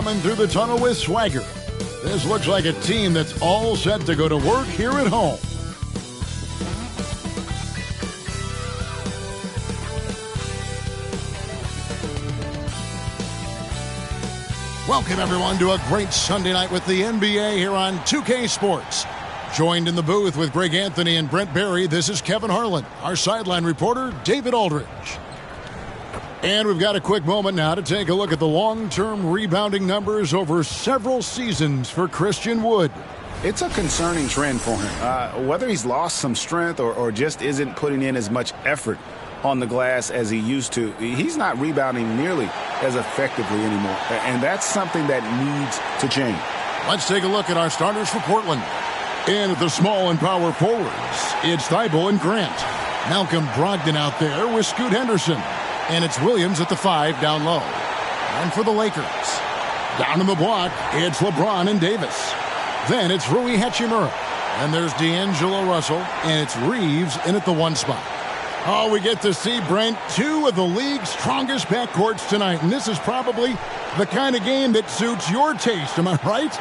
Coming through the tunnel with swagger. This looks like a team that's all set to go to work here at home. Welcome, everyone, to a great Sunday night with the NBA here on 2K Sports. Joined in the booth with Greg Anthony and Brent Barry, this is Kevin Harlan. Our sideline reporter, David Aldridge. And we've got a quick moment now to take a look at the long-term rebounding numbers over several seasons for Christian Wood. It's a concerning trend for him. Whether he's lost some strength or just isn't putting in as much effort on the glass as he used to, he's not rebounding nearly as effectively anymore. And that's something that needs to change. Let's take a look at our starters for Portland. In at the small and power forwards, it's Thibault and Grant. Malcolm Brogdon out there with Scoot Henderson. And it's Williams at the 5 down low. And for the Lakers, down in the block, it's LeBron and Davis. Then it's Rui Hachimura. And there's D'Angelo Russell. And it's Reeves in at the 1 spot. Oh, we get to see, Brent, 2 of the league's strongest backcourts tonight. And this is probably the kind of game that suits your taste. Am I right?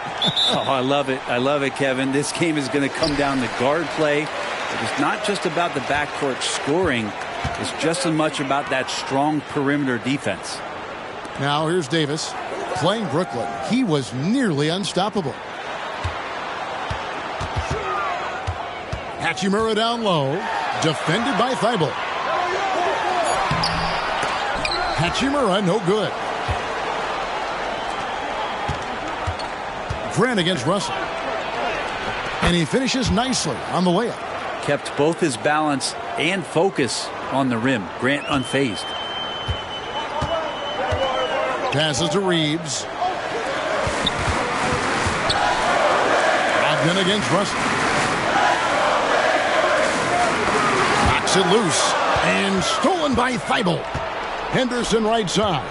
Oh, I love it. I love it, Kevin. This game is going to come down to guard play. It's not just about the backcourt scoring. It's just as much about that strong perimeter defense. Now here's Davis playing Brooklyn. He was nearly unstoppable. Hachimura down low. Defended by Thibault. Hachimura, no good. Grant against Russell. And he finishes nicely on the layup. Kept both his balance and focus on the rim. Grant unfazed. Passes to Reeves. Brogdon against Russell. It loose and stolen by Thibault. Henderson right side.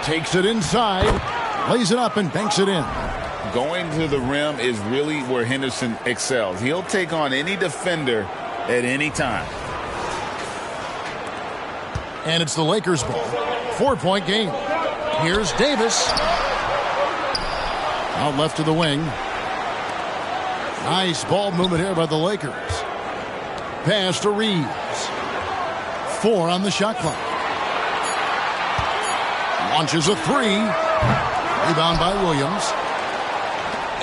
Takes it inside. Lays it up and banks it in. Going to the rim is really where Henderson excels. He'll take on any defender at any time. And it's the Lakers ball. 4-point game. Here's Davis. Out left to the wing. Nice ball movement here by the Lakers. Pass to Reeves. 4 on the shot clock. Launches a 3. Rebound by Williams.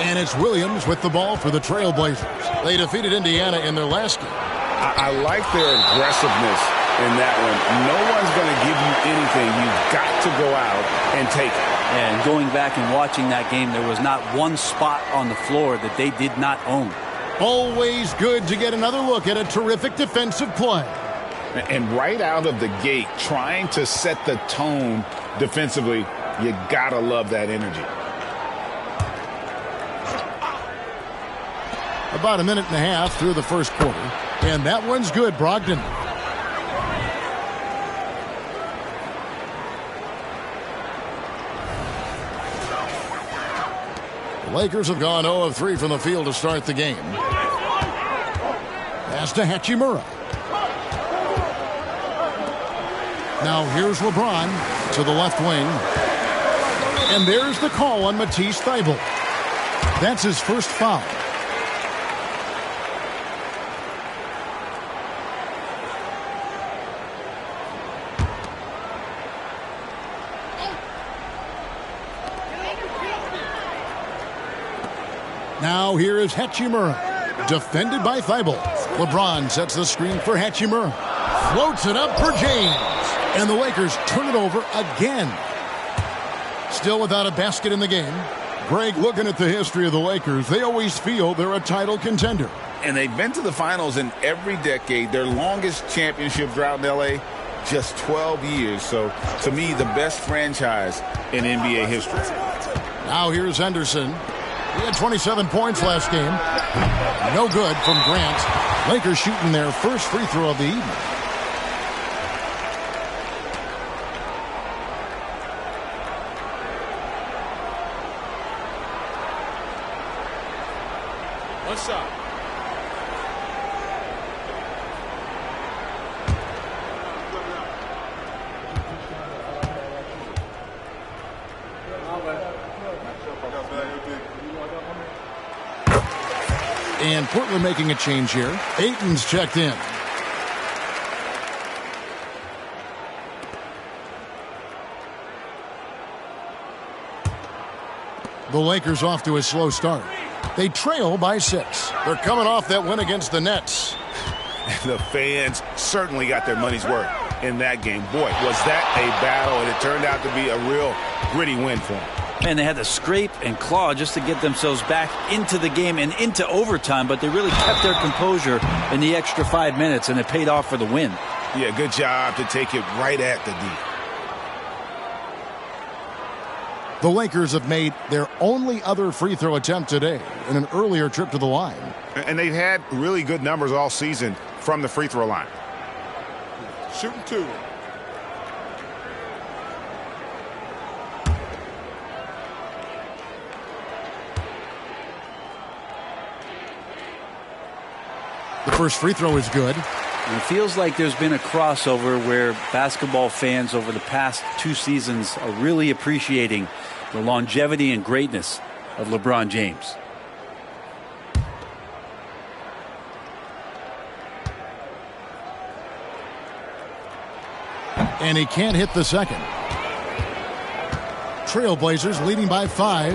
And it's Williams with the ball for the Trailblazers. They defeated Indiana in their last game. I like their aggressiveness in that one. No one's going to give you anything. You've got to go out and take it. And going back and watching that game, there was not one spot on the floor that they did not own. Always good to get another look at a terrific defensive play. And right out of the gate, trying to set the tone defensively, you gotta love that energy. About a minute and a half through the first quarter. And that one's good, Brogdon. The Lakers have gone 0 of 3 from the field to start the game. Pass to Hachimura. Now here's LeBron to the left wing. And there's the call on Matisse Thybulle. That's his first foul. Now here is Hachimura. Defended by Thybulle. LeBron sets the screen for Hachimura. Floats it up for James. And the Lakers turn it over again. Still without a basket in the game. Greg, looking at the history of the Lakers, they always feel they're a title contender. And they've been to the finals in every decade. Their longest championship drought in L.A., just 12 years. So, to me, the best franchise in NBA history. Now here's Henderson. He had 27 points last game. No good from Grant. Lakers shooting their first free throw of the evening. What's up? And Portland making a change here. Ayton's checked in. The Lakers off to a slow start. They trail by 6. They're coming off that win against the Nets. The fans certainly got their money's worth in that game. Boy, was that a battle, and it turned out to be a real gritty win for them. And they had to scrape and claw just to get themselves back into the game and into overtime, but they really kept their composure in the extra 5 minutes, and it paid off for the win. Yeah, good job to take it right at the D. The Lakers have made their only other free throw attempt today in an earlier trip to the line. And they've had really good numbers all season from the free throw line. Shooting 2. The first free throw is good. And it feels like there's been a crossover where basketball fans over the past 2 seasons are really appreciating the longevity and greatness of LeBron James. And he can't hit the second. Trailblazers leading by 5.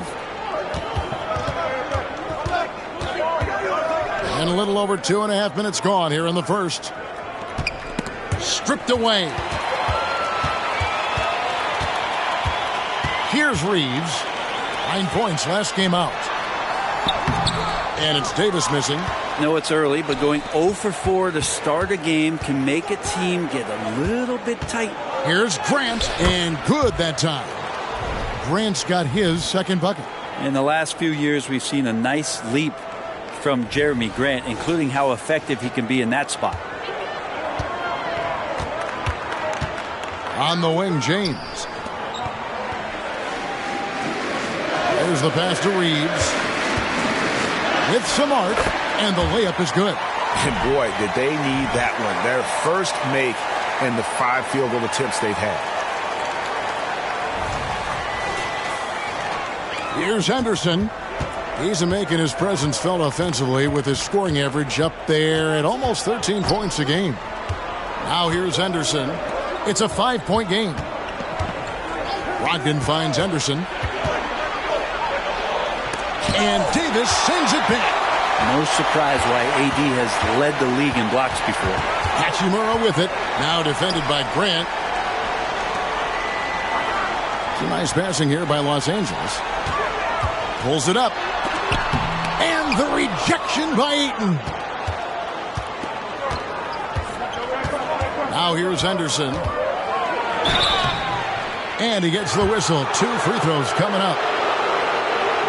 And a little over 2.5 minutes gone here in the first. Stripped away. Here's Reeves. 9 points last game out. And it's Davis missing. No, it's early, but going 0 for 4 to start a game can make a team get a little bit tight. Here's Grant, and good that time. Grant's got his second bucket. In the last few years, we've seen a nice leap from Jeremy Grant, including how effective he can be in that spot. On the wing, James. There's the pass to Reeves. With some arc, and the layup is good. And boy, did they need that one. Their first make in the 5 field goal attempts they've had. Here's Henderson. He's making his presence felt offensively with his scoring average up there at almost 13 points a game. Now here's Henderson. It's a 5-point game. Brogdon finds Henderson. And Davis sends it back. No surprise why AD has led the league in blocks before. Hachimura with it. Now defended by Grant. Some nice passing here by Los Angeles. Pulls it up. And the rejection by Ayton. Now here's Henderson. And he gets the whistle. 2 free throws coming up.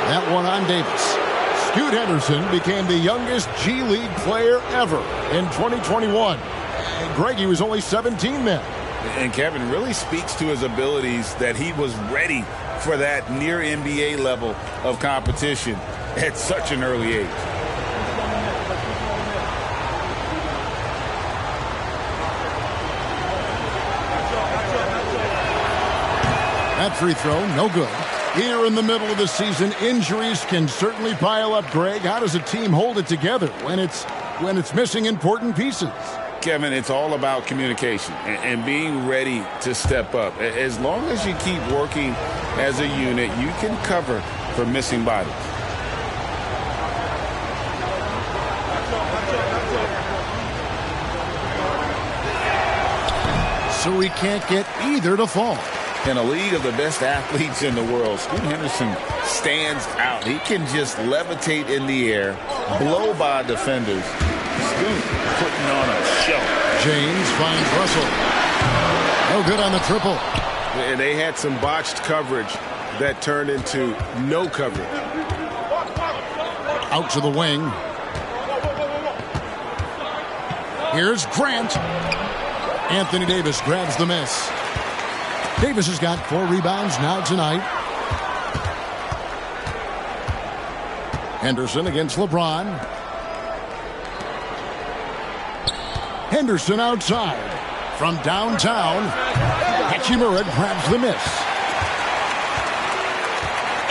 That one on Davis. Scoot Henderson became the youngest G League player ever in 2021. And Greg, he was only 17 then. And Kevin really speaks to his abilities that he was ready for that near NBA level of competition at such an early age. That free throw, no good. Here in the middle of the season, injuries can certainly pile up, Greg. How does a team hold it together when it's missing important pieces? Kevin, it's all about communication and being ready to step up. As long as you keep working as a unit, you can cover for missing bodies. So we can't get either to fall. In a league of the best athletes in the world, Scoot Henderson stands out. He can just levitate in the air, blow by defenders. Scoot putting on a show. James finds Russell. No good on the triple. And they had some botched coverage that turned into no coverage. Out to the wing. Here's Grant. Anthony Davis grabs the miss. Davis has got 4 rebounds now tonight. Henderson against LeBron. Henderson outside. From downtown, Hachimura grabs the miss.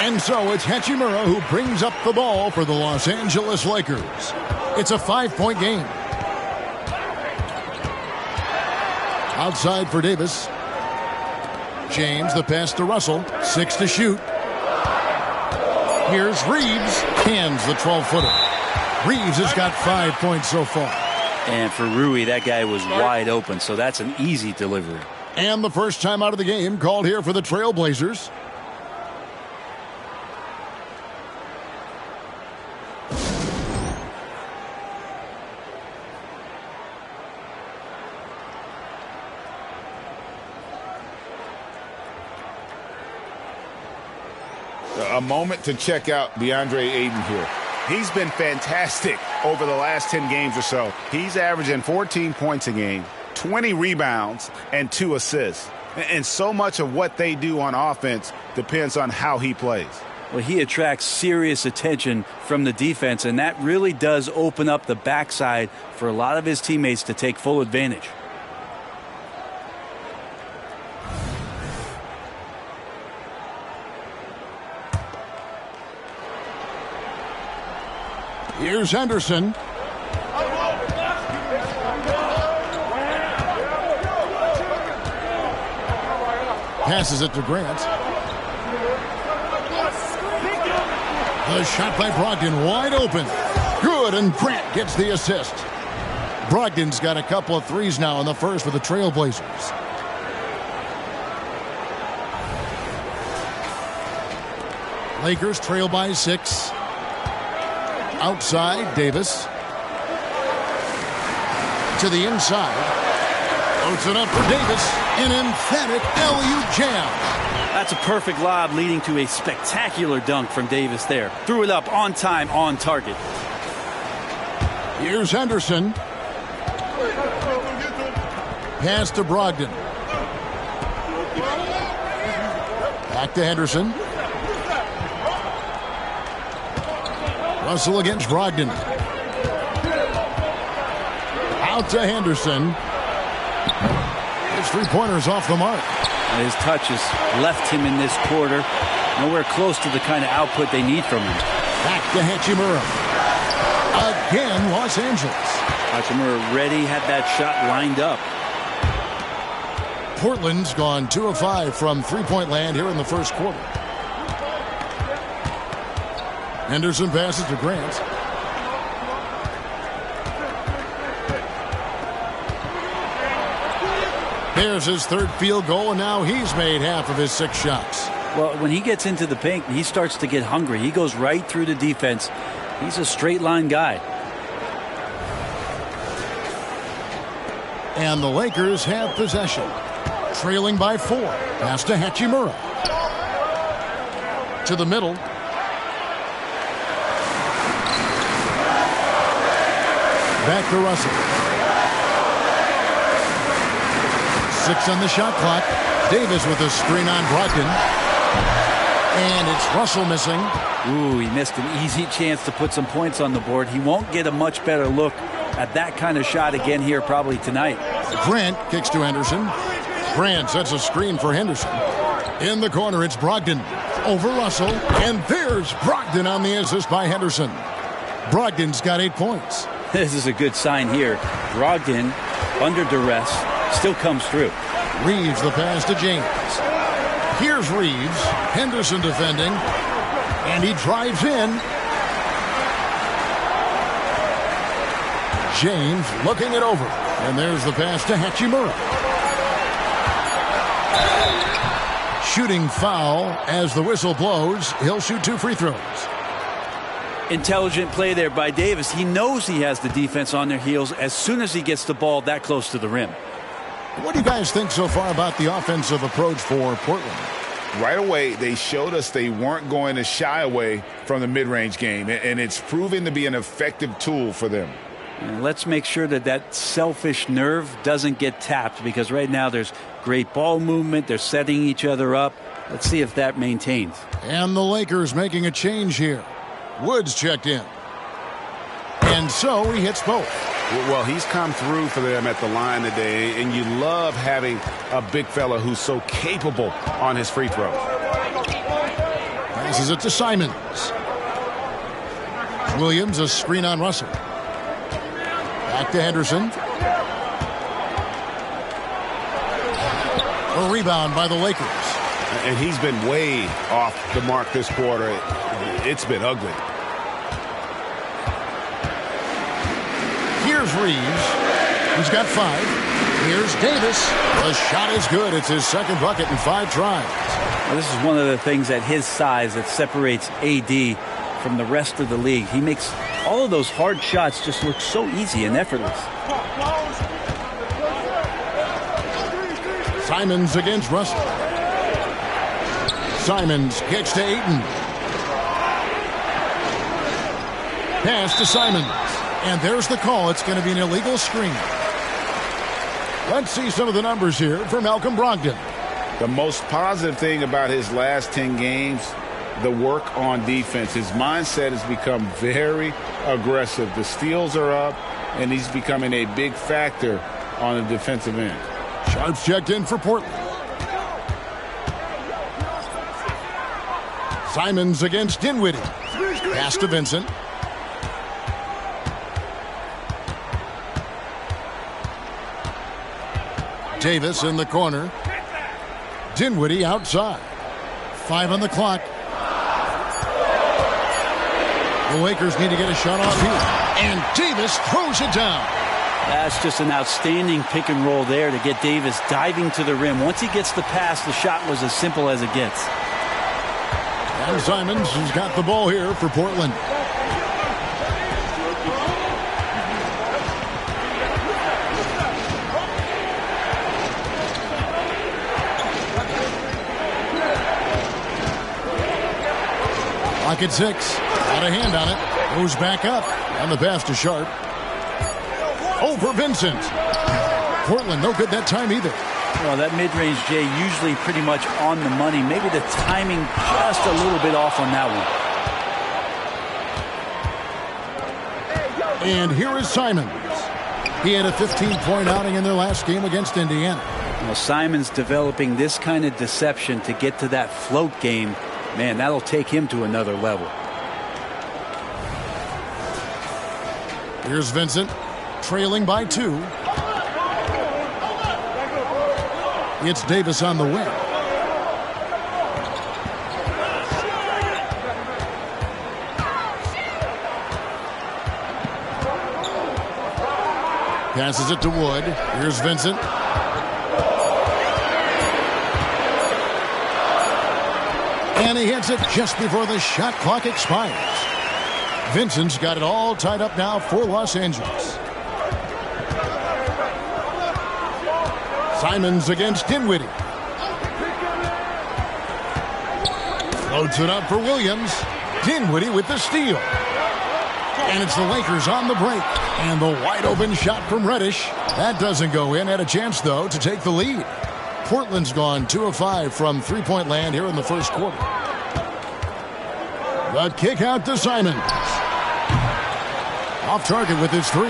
And so it's Hachimura who brings up the ball for the Los Angeles Lakers. It's a 5-point game. Outside for Davis. James, the pass to Russell. 6 to shoot. Here's Reeves. Hands the 12-footer. Reeves has got 5 points so far. And for Rui, that guy was wide open, so that's an easy delivery. And the first time out of the game called here for the Trailblazers. A moment to check out DeAndre Ayton here. He's been fantastic over the last 10 games or so. He's averaging 14 points a game, 20 rebounds, and 2 assists. And so much of what they do on offense depends on how he plays. Well, he attracts serious attention from the defense, and that really does open up the backside for a lot of his teammates to take full advantage. Here's Henderson. Passes it to Grant. The shot by Brogdon wide open. Good, and Grant gets the assist. Brogdon's got a couple of threes now in the first for the Trailblazers. Lakers trail by 6. Outside, Davis. To the inside. Loads it up for Davis. An emphatic LU jam. That's a perfect lob leading to a spectacular dunk from Davis there. Threw it up on time, on target. Here's Henderson. Pass to Brogdon. Back to Henderson. Russell against Brogdon. Out to Henderson. His three-pointer's off the mark. And his touches left him in this quarter. Nowhere close to the kind of output they need from him. Back to Hachimura. Again, Los Angeles. Hachimura ready, had that shot lined up. Portland's gone 2 of 5 from three-point land here in the first quarter. Henderson passes to Grant. There's his third field goal, and now he's made half of his 6 shots. Well, when he gets into the paint, he starts to get hungry. He goes right through the defense. He's a straight line guy. And the Lakers have possession. Trailing by 4. Pass to Hachimura. To the middle. Back to Russell. 6 on the shot clock. Davis with a screen on Brogdon. And it's Russell missing. Ooh, he missed an easy chance to put some points on the board. He won't get a much better look at that kind of shot again here probably tonight. Grant kicks to Henderson. Grant sets a screen for Henderson. In the corner, it's Brogdon. Over Russell. And there's Brogdon on the assist by Henderson. Brogdon's got 8 points. This is a good sign here. Brogdon, under duress, still comes through. Reeves the pass to James. Here's Reeves. Henderson defending. And he drives in. James looking it over. And there's the pass to Hachimura. Shooting foul as the whistle blows. He'll shoot 2 free throws. Intelligent play there by Davis. He knows he has the defense on their heels as soon as he gets the ball that close to the rim. What do you guys think so far about the offensive approach for Portland? Right away, they showed us they weren't going to shy away from the mid-range game, and it's proven to be an effective tool for them. And let's make sure that that selfish nerve doesn't get tapped, because right now there's great ball movement. They're setting each other up. Let's see if that maintains. And the Lakers making a change here. Woods checked in. And so he hits both. Well, he's come through for them at the line today, and you love having a big fella who's so capable on his free throws. Passes it to Simons. Williams, a screen on Russell. Back to Henderson. A rebound by the Lakers. And he's been way off the mark this quarter. It's been ugly. Here's Reeves. He's got 5. Here's Davis. The shot is good. It's his second bucket in 5 tries. Well, this is one of the things at his size that separates AD from the rest of the league. He makes all of those hard shots just look so easy and effortless. Simons against Russell. Simons kicks to Ayton. Pass to Simons. And there's the call. It's going to be an illegal screen. Let's see some of the numbers here for Malcolm Brogdon. The most positive thing about his last 10 games, the work on defense. His mindset has become very aggressive. The steals are up, and he's becoming a big factor on the defensive end. Sharp's checked in for Portland. Simons against Dinwiddie. Pass to Vincent. Davis in the corner. Dinwiddie outside. 5 on the clock. The Lakers need to get a shot off here. And Davis throws it down. That's just an outstanding pick and roll there to get Davis diving to the rim. Once he gets the pass, the shot was as simple as it gets. And Simons has got the ball here for Portland. Pocket 6. Got a hand on it. Goes back up. And the pass to Sharp. Over Vincent. Portland no good that time either. Well, that mid-range, Jay, usually pretty much on the money. Maybe the timing just a little bit off on that one. And here is Simons. He had a 15-point outing in their last game against Indiana. Well, Simons developing this kind of deception to get to that float game. Man, that'll take him to another level. Here's Vincent, trailing by 2. It's Davis on the wing. Passes it to Wood. Here's Vincent. And he hits it just before the shot clock expires. Vincent's got it all tied up now for Los Angeles. Simons against Dinwiddie. Loads it up for Williams. Dinwiddie with the steal. And it's the Lakers on the break. And the wide open shot from Reddish. That doesn't go in. Had a chance, though, to take the lead. Portland's gone 2 of 5 from three-point land here in the first quarter. The kick out to Simons. Off target with his 3.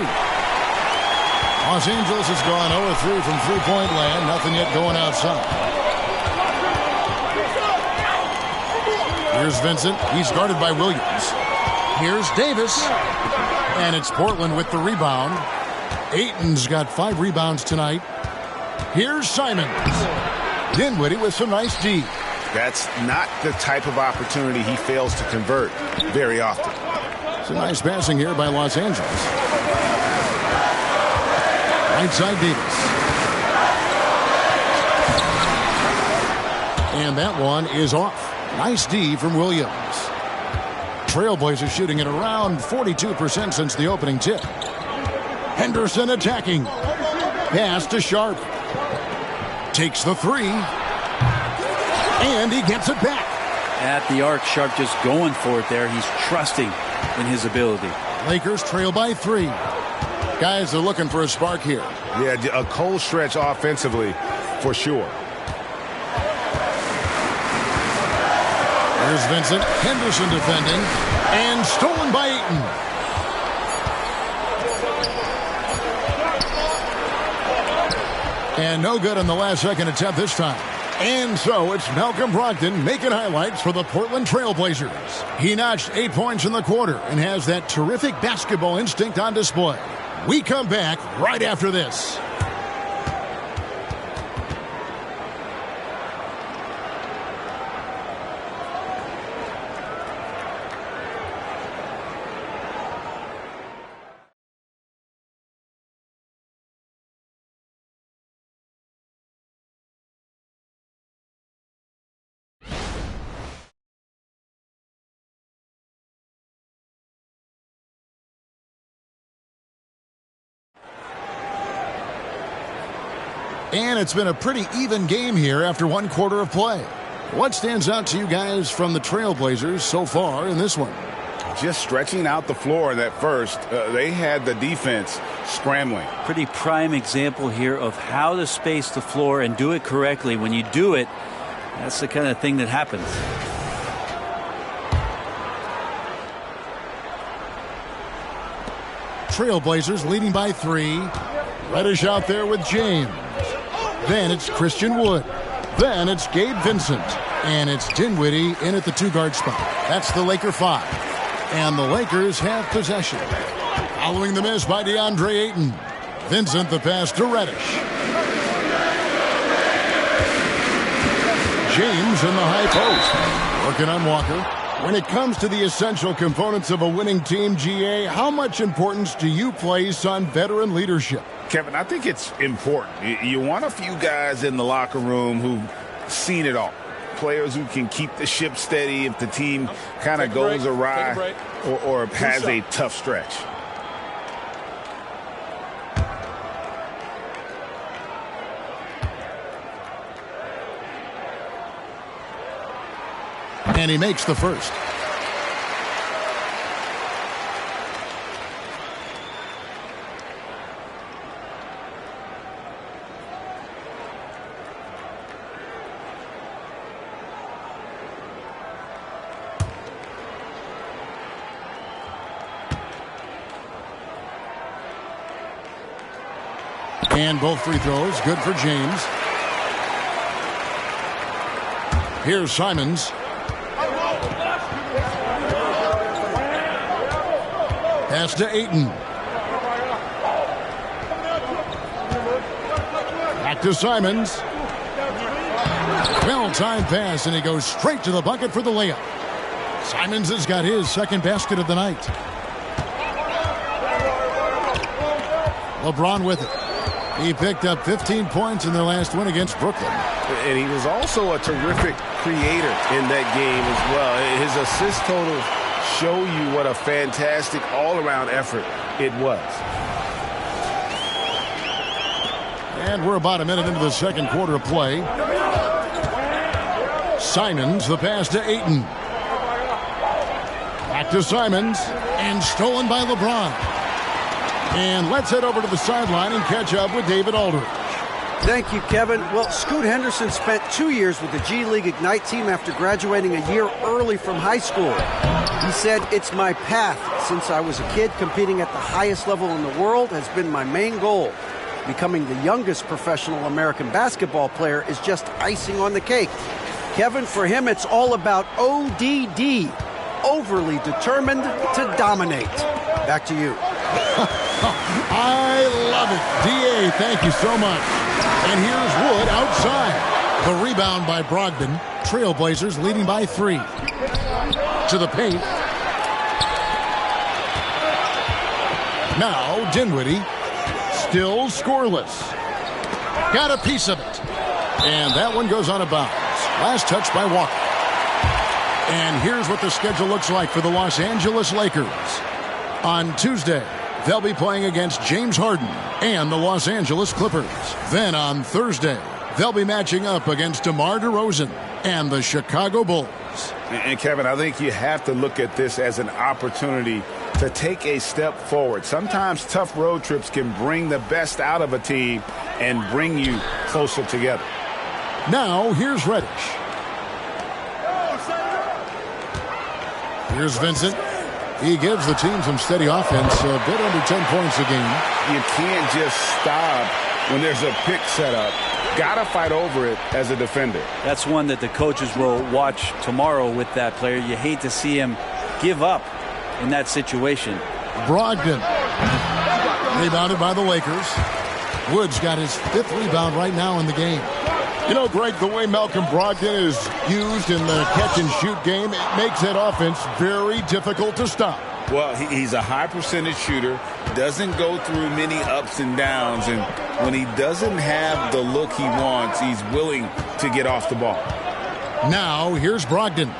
Los Angeles has gone 0 of 3 from three-point land. Nothing yet going outside. Here's Vincent. He's guarded by Williams. Here's Davis. And it's Portland with the rebound. Ayton's got 5 rebounds tonight. Here's Simons. Dinwiddie with some nice D. That's not the type of opportunity he fails to convert very often. Some nice passing here by Los Angeles. Right side Davis. And that one is off. Nice D from Williams. Trailblazers shooting at around 42% since the opening tip. Henderson attacking. Pass to Sharp. Takes the 3. And he gets it back. At the arc, Sharp just going for it there. He's trusting in his ability. Lakers trail by 3. Guys are looking for a spark here. Yeah, a cold stretch offensively for sure. Here's Vincent. Henderson defending. And stolen by Ayton. And no good on the last second attempt this time. And so it's Malcolm Brogdon making highlights for the Portland Trailblazers. He notched 8 points in the quarter and has that terrific basketball instinct on display. We come back right after this. And it's been a pretty even game here after one quarter of play. What stands out to you guys from the Trailblazers so far in this one? Just stretching out the floor in that first. They had the defense scrambling. Pretty prime example here of how to space the floor and do it correctly. When you do it, that's the kind of thing that happens. Trailblazers leading by 3. Reddish out there with James. Then it's Christian Wood. Then it's Gabe Vincent. And it's Dinwiddie in at the 2-guard spot. That's the Laker 5. And the Lakers have possession. Following the miss by DeAndre Ayton. Vincent the pass to Reddish. James in the high post. Working on Walker. When it comes to the essential components of a winning team, GA, how much importance do you place on veteran leadership? Kevin, I think it's important. You want a few guys in the locker room who've seen it all. Players who can keep the ship steady if the team kind of goes awry or has a tough stretch. And he makes the first. And both free throws good for James. Here's Simons. Pass to Ayton. Back to Simons. Well-timed pass, and he goes straight to the bucket for the layup. Simons has got his second basket of the night. LeBron with it. He picked up 15 points in their last win against Brooklyn. And he was also a terrific creator in that game as well. His assist total show you what a fantastic all-around effort it was. And we're about a minute into the second quarter of play. Simons, the pass to Ayton. Back to Simons, and stolen by LeBron. And let's head over to the sideline and catch up with David Aldridge. Thank you, Kevin. Well, Scoot Henderson spent 2 years with the G League Ignite team after graduating a year early from high school. He said, "It's my path. Since I was a kid, competing at the highest level in the world has been my main goal. Becoming the youngest professional American basketball player is just icing on the cake." Kevin, for him, it's all about ODD, overly determined to dominate. Back to you. I love it. D.A., thank you so much. And here's Wood outside. The rebound by Brogdon. Trailblazers leading by 3. To the paint. Now Dinwiddie. Still scoreless. Got a piece of it. And that one goes out of bounds. Last touch by Walker. And here's what the schedule looks like for the Los Angeles Lakers. On Tuesday, they'll be playing against James Harden and the Los Angeles Clippers. Then on Thursday, they'll be matching up against DeMar DeRozan and the Chicago Bulls. And Kevin, I think you have to look at this as an opportunity to take a step forward. Sometimes tough road trips can bring the best out of a team and bring you closer together. Now, here's Reddish. Here's Vincent. He gives the team some steady offense, a bit under 10 points a game. You can't just stop when there's a pick set up. got to fight over it as a defender. That's one that the coaches will watch tomorrow with that player. You hate to see him give up in that situation. Brogdon. Rebounded by the Lakers. Wood's got his 5th rebound right now in the game. You know, Greg, the way Malcolm Brogdon is used in the catch-and-shoot game, it makes that offense very difficult to stop. Well, he's a high percentage shooter, doesn't go through many ups and downs, and when he doesn't have the look he wants, he's willing to get off the ball. Now, here's Brogdon.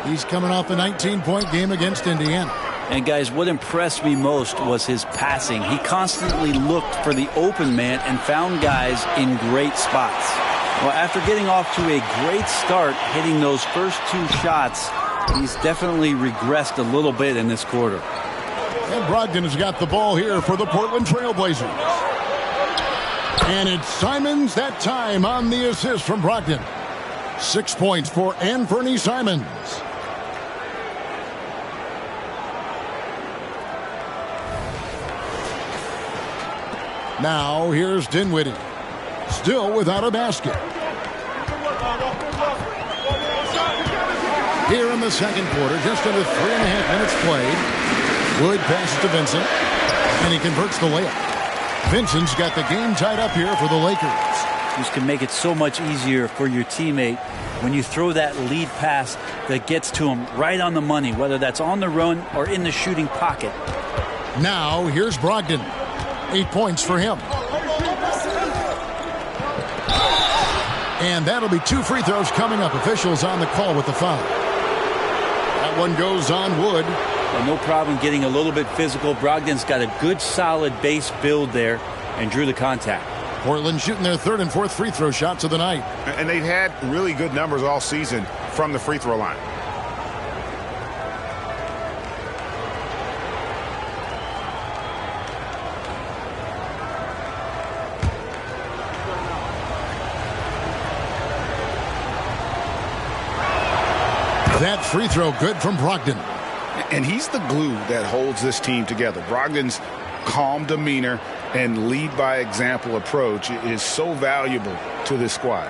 He's coming off a 19-point game against Indiana. And guys, what impressed me most was his passing. He constantly looked for the open man and found guys in great spots. Well, after getting off to a great start, hitting those first 2 shots, he's definitely regressed a little bit in this quarter. And Brogdon has got the ball here for the Portland Trailblazers. And it's Simons that time on the assist from Brogdon. 6 points for Anthony Simons. Now here's Dinwiddie. Still without a basket. Here in the second quarter, just under 3.5 minutes played. Wood passes to Vincent, and he converts the layup. Vincent's got the game tied up here for the Lakers. This can make it so much easier for your teammate when you throw that lead pass that gets to him right on the money, whether that's on the run or in the shooting pocket. Now here's Brogdon. 8 points for him. And that'll be 2 free throws coming up. Officials on the call with the foul. That one goes on Wood. Well, no problem getting a little bit physical. Brogdon's got a good, solid base build there and drew the contact. Portland shooting their 3rd and 4th free throw shots of the night. And they've had really good numbers all season from the free throw line. That free throw good from Brogdon. And he's the glue that holds this team together. Brogdon's calm demeanor and lead by example approach is so valuable to this squad.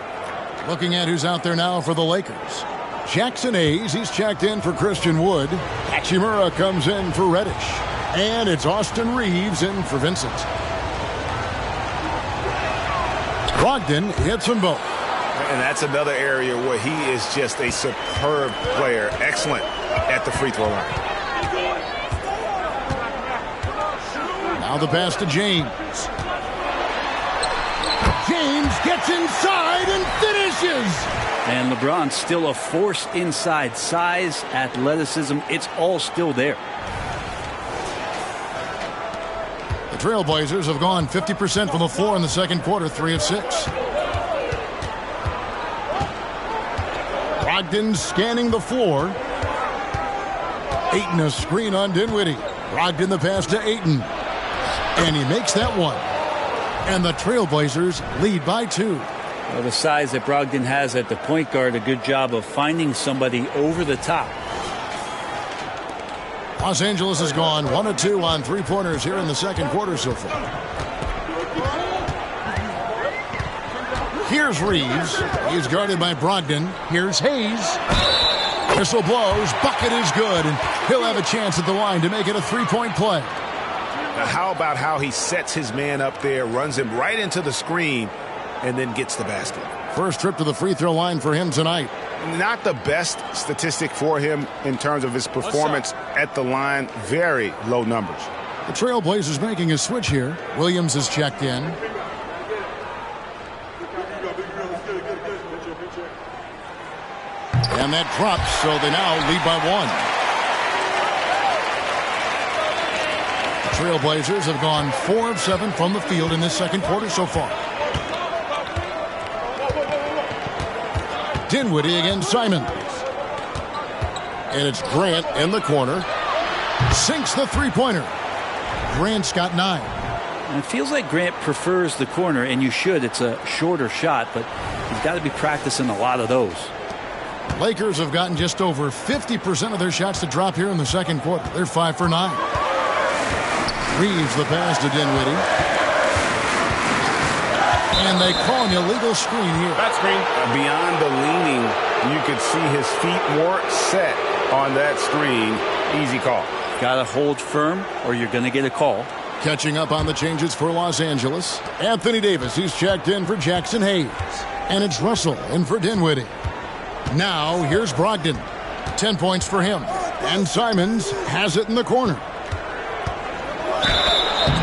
Looking at who's out there now for the Lakers. Jackson Hayes, he's checked in for Christian Wood. Hachimura comes in for Reddish. And it's Austin Reeves in for Vincent. Brogdon hits them both. And that's another area where he is just a superb player. Excellent at the free throw line. Now the pass to James. James gets inside and finishes. And LeBron's still a force inside. Size, athleticism, it's all still there. The Trailblazers have gone 50% from the floor in the second quarter, 3 of 6. Brogdon scanning the floor. Ayton a screen on Dinwiddie. Brogdon the pass to Ayton. And he makes that one. And the Trailblazers lead by 2. Well, the size that Brogdon has at the point guard, a good job of finding somebody over the top. Los Angeles has gone 1 of 2 on 3-pointers here in the second quarter so far. Here's Reeves. He's guarded by Brogdon. Here's Hayes. Whistle blows. Bucket is good. And he'll have a chance at the line to make it a 3-point play. Now, how about how he sets his man up there, runs him right into the screen, and then gets the basket? First trip to the free throw line for him tonight. Not the best statistic for him in terms of his performance at the line. Very low numbers. The Trailblazers making a switch here. Williams is checked in. And that drops, so they now lead by 1. The Trailblazers have gone 4 of 7 from the field in this second quarter so far. Dinwiddie against Simons. And it's Grant in the corner. Sinks the three-pointer. Grant's got 9. And it feels like Grant prefers the corner, and you should. It's a shorter shot, but he's got to be practicing a lot of those. Lakers have gotten just over 50% of their shots to drop here in the second quarter. They're 5 for 9. Reeves the pass to Dinwiddie. And they call an illegal screen here. That screen. Beyond the leaning, you could see his feet weren't set on that screen. Easy call. Got to hold firm or you're going to get a call. Catching up on the changes for Los Angeles, Anthony Davis, who's checked in for Jackson Hayes. And it's Russell in for Dinwiddie. Now, here's Brogdon. 10 points for him. And Simons has it in the corner.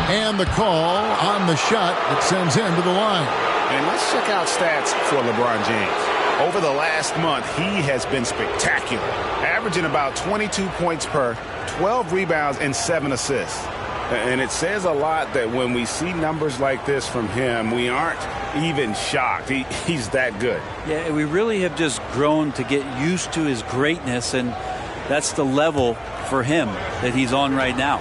And the call on the shot that sends him to the line. And let's check out stats for LeBron James. Over the last month, he has been spectacular, averaging about 22 points per, 12 rebounds, and 7 assists. And it says a lot that when we see numbers like this from him, we aren't even shocked. He's that good. Yeah, we really have just grown to get used to his greatness, and that's the level for him that he's on right now.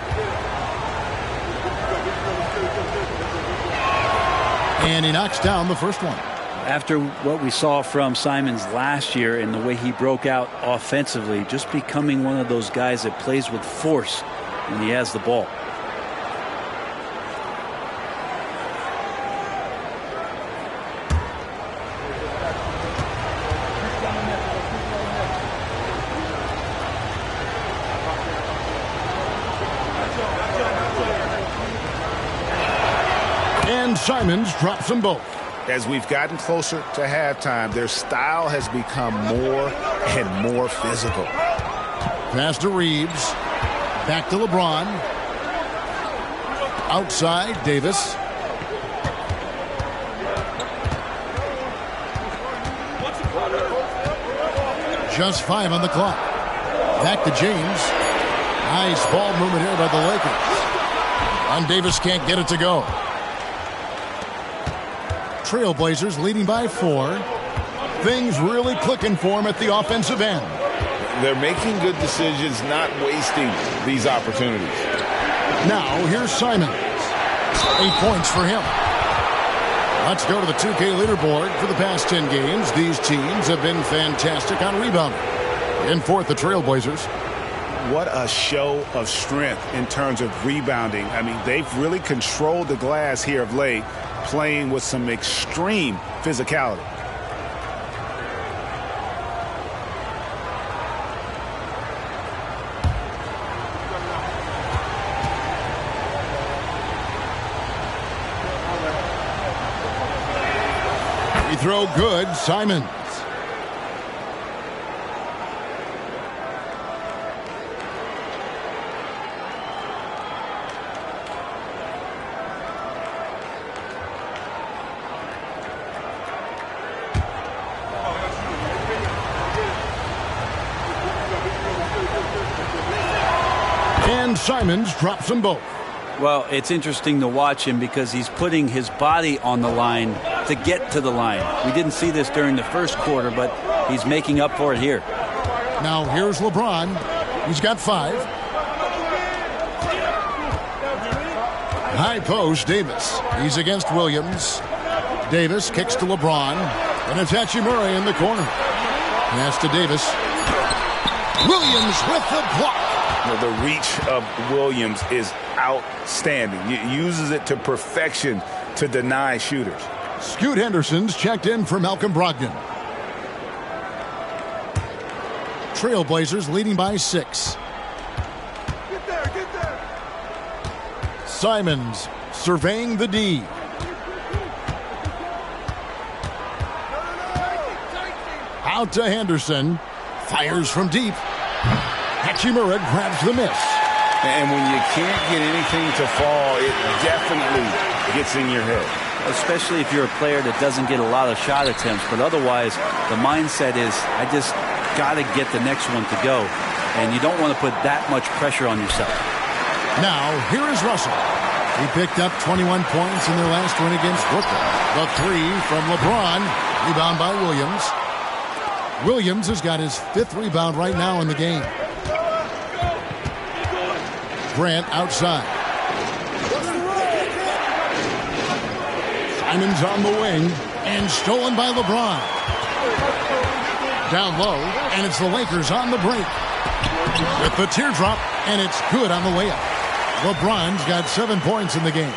And he knocks down the first one. After what we saw from Simons last year and the way he broke out offensively, just becoming one of those guys that plays with force when he has the ball. And Simons drops them both. As we've gotten closer to halftime, their style has become more and more physical. Pass to Reeves. Back to LeBron. Outside, Davis. Just 5 on the clock. Back to James. Nice ball movement here by the Lakers. And Davis can't get it to go. Trailblazers leading by 4. Things really clicking for them at the offensive end. They're making good decisions, not wasting these opportunities. Now, here's Simons. 8 points for him. Let's go to the 2K leaderboard. For the past 10 games, these teams have been fantastic on rebounding. In fourth, the Trailblazers. What a show of strength in terms of rebounding. I mean, they've really controlled the glass here of late, playing with some extreme physicality. Free throw good, Simons. And Simons drops them both. Well, it's interesting to watch him because he's putting his body on the line to get to the line. We didn't see this during the first quarter, but he's making up for it here. Now here's LeBron. He's got 5. High post, Davis. He's against Williams. Davis kicks to LeBron. And it's Hachimura in the corner. Pass to Davis. Williams with the block. The reach of Williams is outstanding. He uses it to perfection to deny shooters. Scoot Henderson's checked in for Malcolm Brogdon. Trailblazers leading by 6. Get there. Simons surveying the D. Out to Henderson. Fires from deep. Hachimura grabs the miss. And when you can't get anything to fall, it definitely gets in your head. Especially if you're a player that doesn't get a lot of shot attempts. But otherwise, the mindset is, I just got to get the next one to go. And you don't want to put that much pressure on yourself. Now, here is Russell. He picked up 21 points in their last win against Brooklyn. The 3 from LeBron. Rebound by Williams. Williams has got his 5th rebound right now in the game. Grant outside. Simons on the wing and stolen by LeBron. Down low, and it's the Lakers on the break. With the teardrop, and it's good on the layup. LeBron's got 7 points in the game.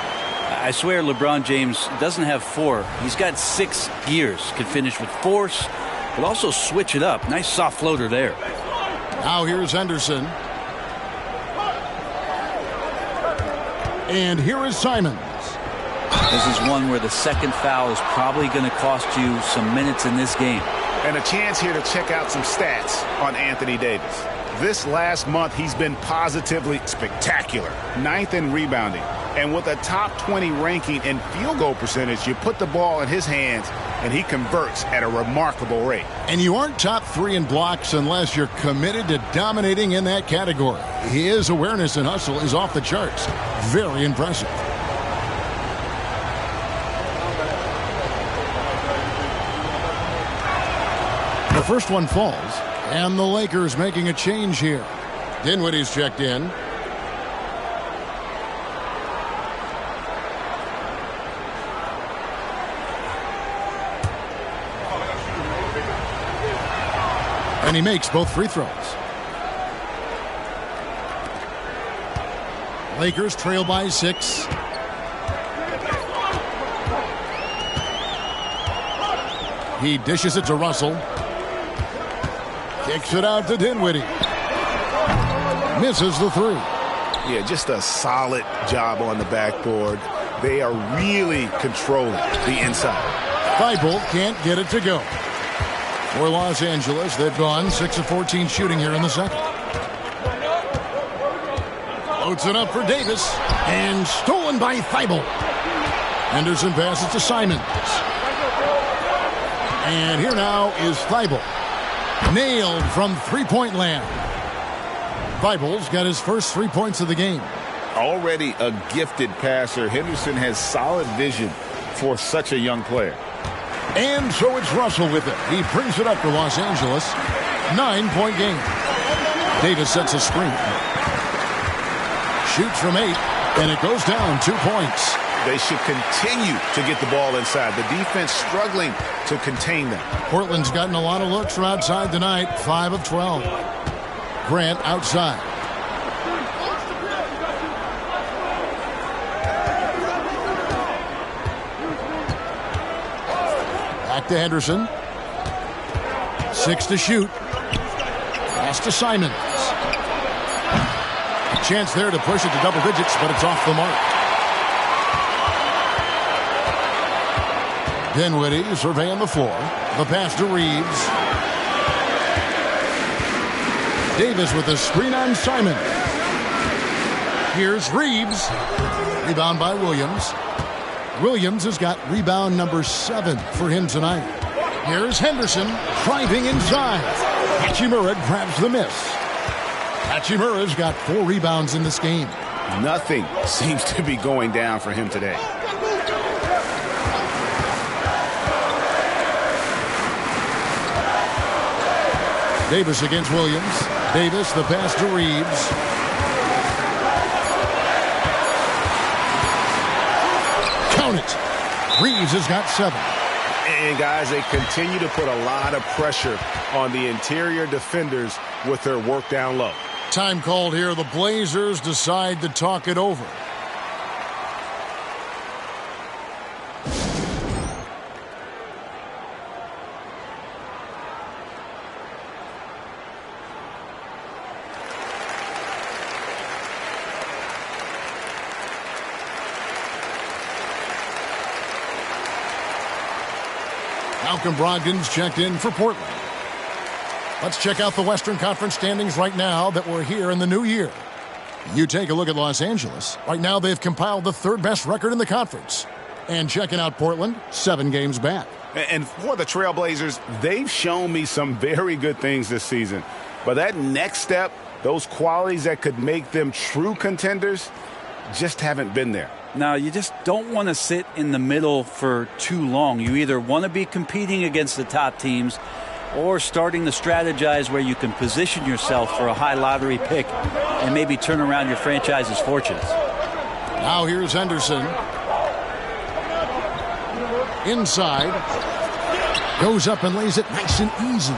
I swear LeBron James doesn't have 4. He's got 6 gears. Can finish with force, but also switch it up. Nice soft floater there. Now here's Henderson. And here is Simons. This is one where the second foul is probably going to cost you some minutes in this game. And a chance here to check out some stats on Anthony Davis. This last month, he's been positively spectacular. 9th in rebounding. And with a top 20 ranking in field goal percentage, you put the ball in his hands, and he converts at a remarkable rate. And you aren't top 3 in blocks unless you're committed to dominating in that category. His awareness and hustle is off the charts. Very impressive. The first one falls, and the Lakers making a change here. Dinwiddie's checked in. And he makes both free throws. Lakers trail by 6. He dishes it to Russell. Kicks it out to Dinwiddie. Misses the 3. Yeah, just a solid job on the backboard. They are really controlling the inside. Thibault can't get it to go. For Los Angeles, they've gone 6 of 14 shooting here in the second. Floats it up for Davis. And stolen by Thibault. Henderson passes to Simons. And here now is Thibault. Nailed from three-point land. Thibault's got his first 3 points of the game. Already a gifted passer, Henderson has solid vision for such a young player. And so it's Russell with it. He brings it up for Los Angeles. 9-point game. Davis sets a screen. Shoots from 8, and it goes down 2 points. They should continue to get the ball inside. The defense struggling to contain them. Portland's gotten a lot of looks from outside tonight. 5 of 12. Grant outside. Back to Henderson. 6 to shoot. Pass to Simons. A chance there to push it to double digits, but it's off the mark. Dinwiddie surveying the floor. The pass to Reeves. Davis with a screen on Simon. Here's Reeves. Rebound by Williams. Williams has got rebound number 7 for him tonight. Here's Henderson driving inside. Hachimura grabs the miss. Hachimura's got 4 rebounds in this game. Nothing seems to be going down for him today. Davis against Williams. Davis, the pass to Reeves. Count it. Reeves has got 7. And, guys, they continue to put a lot of pressure on the interior defenders with their work down low. Time called here. The Blazers decide to talk it over. Malcolm Brogdon's checked in for Portland. Let's check out the Western Conference standings right now that we're here in the new year. You take a look at Los Angeles. Right now they've compiled the 3rd best record in the conference. And checking out Portland, 7 games back. And for the Trailblazers, they've shown me some very good things this season. But that next step, those qualities that could make them true contenders, just haven't been there. Now, you just don't want to sit in the middle for too long. You either want to be competing against the top teams or starting to strategize where you can position yourself for a high lottery pick and maybe turn around your franchise's fortunes. Now here's Henderson. Inside. Goes up and lays it nice and easy.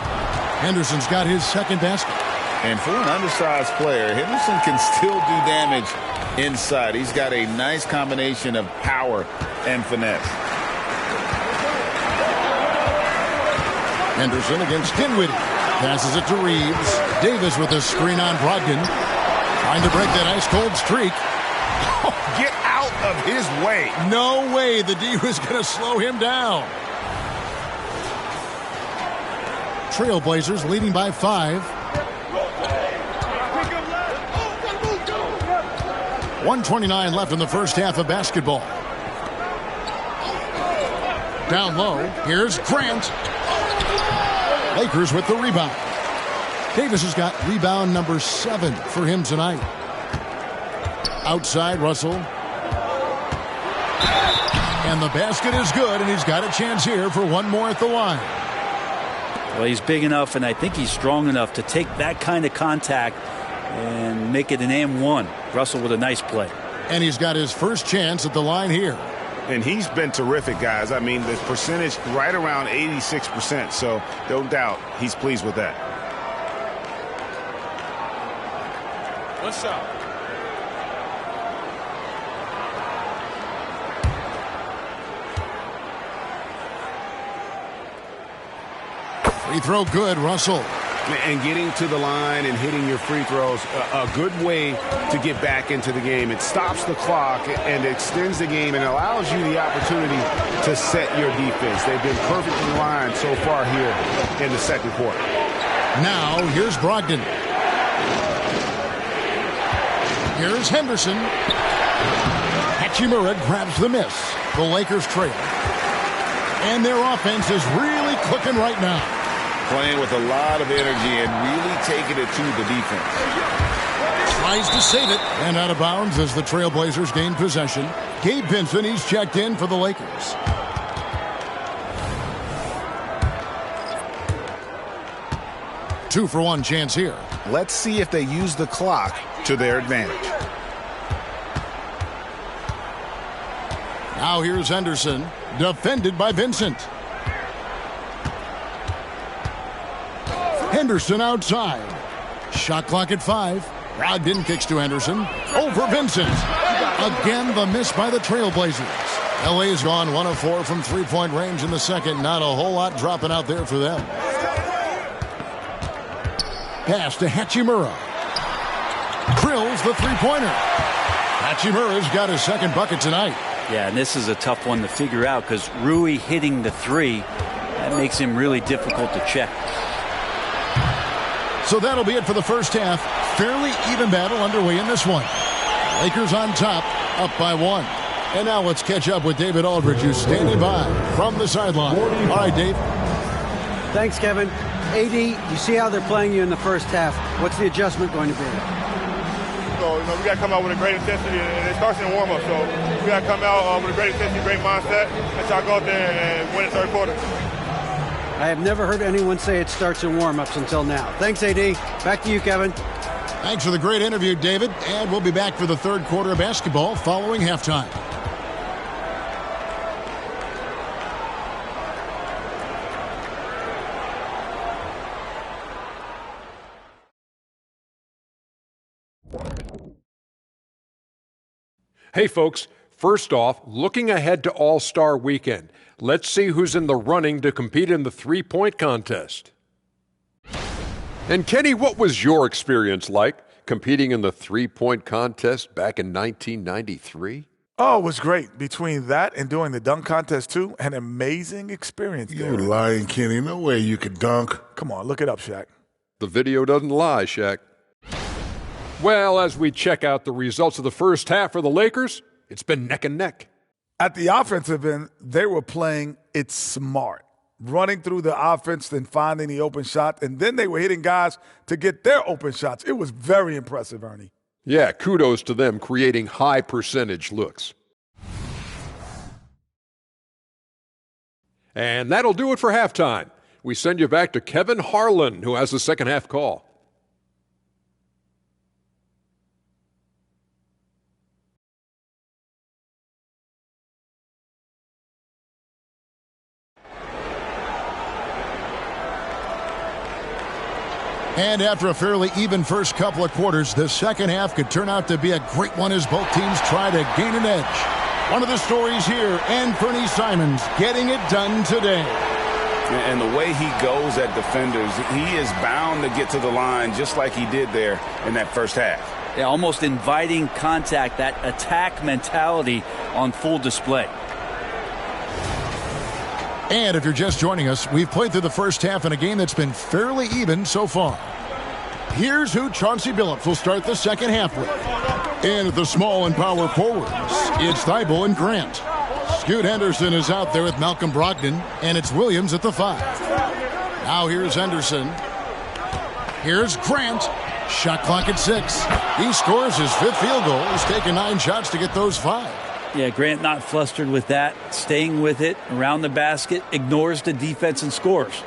Henderson's got his 2nd basket. And for an undersized player, Henderson can still do damage inside. He's got a nice combination of power and finesse. Henderson against Dinwiddie. Passes it to Reeves. Davis with a screen on Brogdon. Trying to break that ice-cold streak. Get out of his way. No way the D was going to slow him down. Trailblazers leading by 5. 1:29 left in the first half of basketball. Down low, here's Grant. Lakers with the rebound. Davis has got rebound number 7 for him tonight. Outside, Russell. And the basket is good, and he's got a chance here for one more at the line. Well, he's big enough, and I think he's strong enough to take that kind of contact and make it an and-one. Russell with a nice play. And he's got his first chance at the line here. And he's been terrific, guys. I mean, the percentage right around 86%, so no doubt he's pleased with that. What's up? Free throw good, Russell. And getting to the line and hitting your free throws, a good way to get back into the game. It stops the clock and extends the game and allows you the opportunity to set your defense. They've been perfectly lined so far here in the second quarter. Now, here's Brogdon. Here's Henderson. Hachimura grabs the miss. The Lakers trail. And their offense is really clicking right now. Playing with a lot of energy and really taking it to the defense. Tries to save it. And out of bounds as the Trailblazers gain possession. Gabe Vincent, he's checked in for the Lakers. Two for one chance here. Let's see if they use the clock to their advantage. Now here's Henderson. Defended by Vincent. Henderson outside. Shot clock at 5. Brogdon kicks to Henderson. Over Vincent. Again, the miss by the Trailblazers. LA's gone 1 of 4 from three-point range in the second. Not a whole lot dropping out there for them. Pass to Hachimura. Drills the three-pointer. Hachimura's got his second bucket tonight. Yeah, and this is a tough one to figure out because Rui hitting the 3, that makes him really difficult to check. So that'll be it for the first half. Fairly even battle underway in this one. Lakers on top, up by 1. And now let's catch up with David Aldridge, who's standing by from the sideline. All right, Dave. Thanks, Kevin. AD, you see how they're playing you in the first half. What's the adjustment going to be? So, we got to come out with a great intensity, and it starts in the warm-up. So we got to come out with a great intensity, great mindset, and try to go out there and win the third quarter. I have never heard anyone say it starts in warm-ups until now. Thanks, AD. Back to you, Kevin. Thanks for the great interview, David. And we'll be back for the third quarter of basketball following halftime. Hey, folks. First off, looking ahead to All-Star Weekend, let's see who's in the running to compete in the three-point contest. And Kenny, what was your experience like competing in the three-point contest back in 1993? Oh, it was great. Between that and doing the dunk contest, too, an amazing experience. You lying, Kenny. No way you could dunk. Come on, look it up, Shaq. The video doesn't lie, Shaq. Well, as we check out the results of the first half for the Lakers, it's been neck and neck. At the offensive end, they were playing it smart, running through the offense, then finding the open shot, and then they were hitting guys to get their open shots. It was very impressive, Ernie. Yeah, kudos to them creating high percentage looks. And that'll do it for halftime. We send you back to Kevin Harlan, who has the second half call. And after a fairly even first couple of quarters, the second half could turn out to be a great one as both teams try to gain an edge. One of the stories here, Anthony Simons getting it done today. And the way he goes at defenders, he is bound to get to the line just like he did there in that first half. Yeah, almost inviting contact, that attack mentality on full display. And if you're just joining us, we've played through the first half in a game that's been fairly even so far. Here's who Chauncey Billups will start the second half with. And at the small and power forwards, it's Thibault and Grant. Scoot Henderson is out there with Malcolm Brogdon, and it's Williams at the 5. Now here's Henderson. Here's Grant. Shot clock at 6. He scores his 5th field goal. He's taken 9 shots to get those 5. Yeah, Grant not flustered with that, staying with it around the basket, ignores the defense and scores.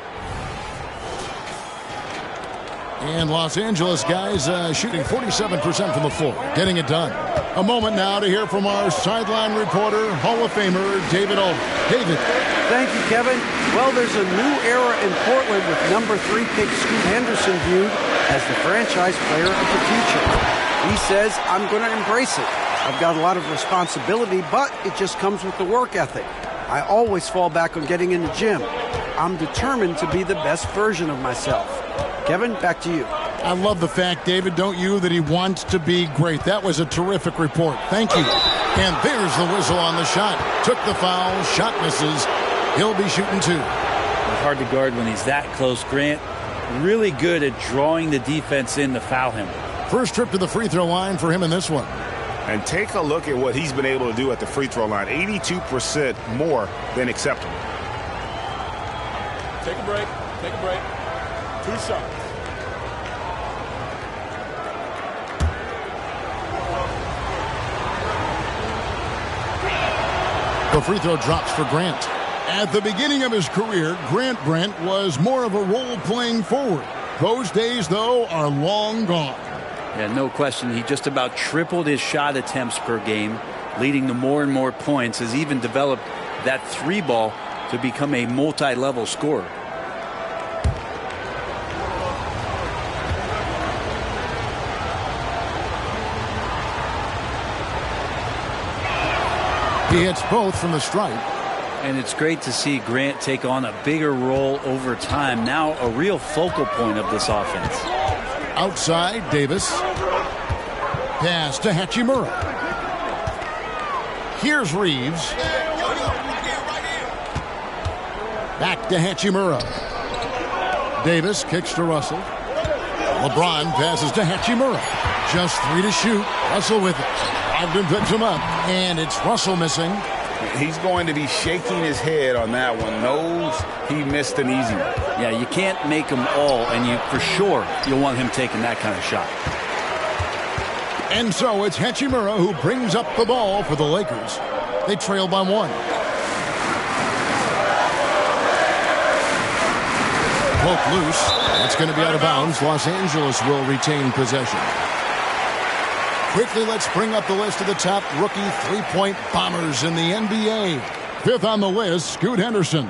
And Los Angeles guys shooting 47% from the floor, getting it done. A moment now to hear from our sideline reporter, Hall of Famer David Olden. David. Thank you, Kevin. Well, there's a new era in Portland with number 3 pick Scoot Henderson viewed as the franchise player of the future. He says, I'm going to embrace it. I've got a lot of responsibility, but it just comes with the work ethic. I always fall back on getting in the gym. I'm determined to be the best version of myself. Kevin, back to you. I love the fact, David, don't you, that he wants to be great. That was a terrific report. Thank you. And there's the whistle on the shot. Took the foul. Shot misses. He'll be shooting 2. Hard to guard when he's that close. Grant really good at drawing the defense in to foul him. First trip to the free throw line for him in this one. And take a look at what he's been able to do at the free throw line. 82% more than acceptable. Take a break. Take a break. 2 shots. The free throw drops for Grant. At the beginning of his career, Grant was more of a role-playing forward. Those days, though, are long gone. Yeah, no question. He just about tripled his shot attempts per game, leading to more and more points, has even developed that 3-ball to become a multi-level scorer. He hits both from the stripe. And it's great to see Grant take on a bigger role over time. Now a real focal point of this offense. Outside, Davis. Pass to Hachimura. Here's Reeves. Back to Hachimura. Davis kicks to Russell. LeBron passes to Hachimura. Just 3 to shoot. Russell with it. Ogden picks him up. And it's Russell missing. He's going to be shaking his head on that one. Knows he missed an easy one. Yeah, you can't make them all, and for sure you'll want him taking that kind of shot. And so it's Hachimura who brings up the ball for the Lakers. They trail by 1. Poke loose. That's going to be out of bounds. Los Angeles will retain possession. Quickly, let's bring up the list of the top rookie three-point bombers in the NBA. 5th on the list, Scoot Henderson.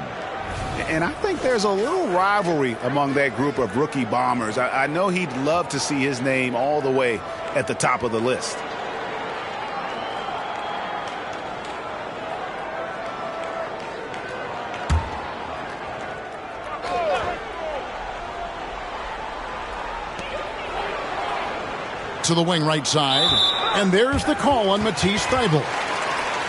And I think there's a little rivalry among that group of rookie bombers. I know he'd love to see his name all the way at the top of the list. To the wing right side. And there's the call on Matisse Thybulle.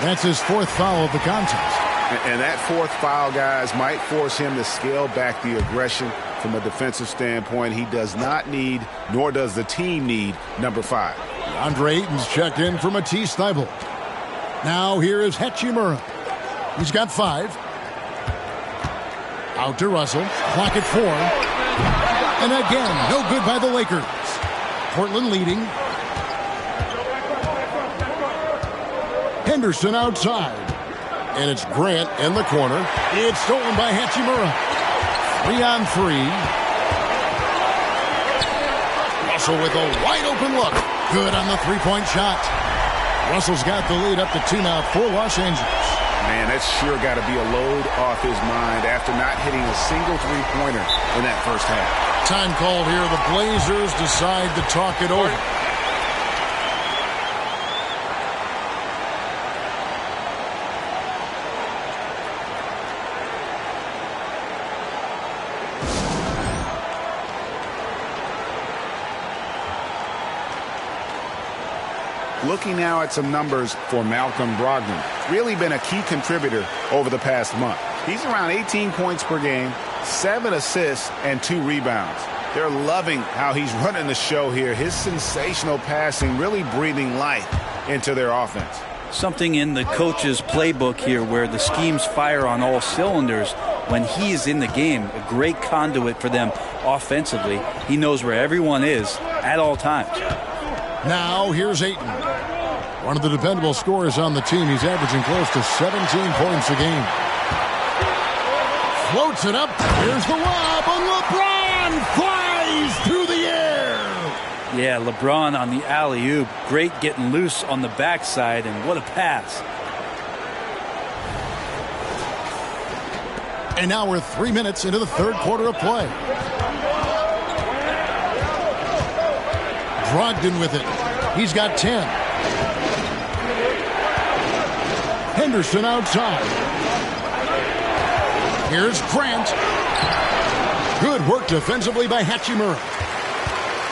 That's his 4th foul of the contest. And that 4th foul, guys, might force him to scale back the aggression from a defensive standpoint. He does not need, nor does the team need, number 5. Andre Ayton's checked in for Matisse Thybulle. Now here is Hachimura. He's got 5. Out to Russell. Clock at 4. And again, no good by the Lakers. Portland leading. Henderson outside. And it's Grant in the corner. It's stolen by Hachimura. 3 on 3. Russell with a wide open look. Good on the 3-point shot. Russell's got the lead up to 2 now for Los Angeles. Man, that's sure got to be a load off his mind after not hitting a single three-pointer in that first half. Time called here. The Blazers decide to talk it over. Looking now at some numbers for Malcolm Brogdon. Really been a key contributor over the past month. He's around 18 points per game, 7 assists, and 2 rebounds. They're loving how he's running the show here. His sensational passing really breathing life into their offense. Something in the coach's playbook here where the schemes fire on all cylinders. When he is in the game, a great conduit for them offensively. He knows where everyone is at all times. Now here's Ayton. One of the dependable scorers on the team. He's averaging close to 17 points a game. Floats it up. Here's the lob, and LeBron flies through the air. Yeah, LeBron on the alley-oop. Great getting loose on the backside, and what a pass. And now we're 3 minutes into the third quarter of play. Brogdon with it. He's got 10. Henderson outside. Here's Grant. Good work defensively by Hachimura.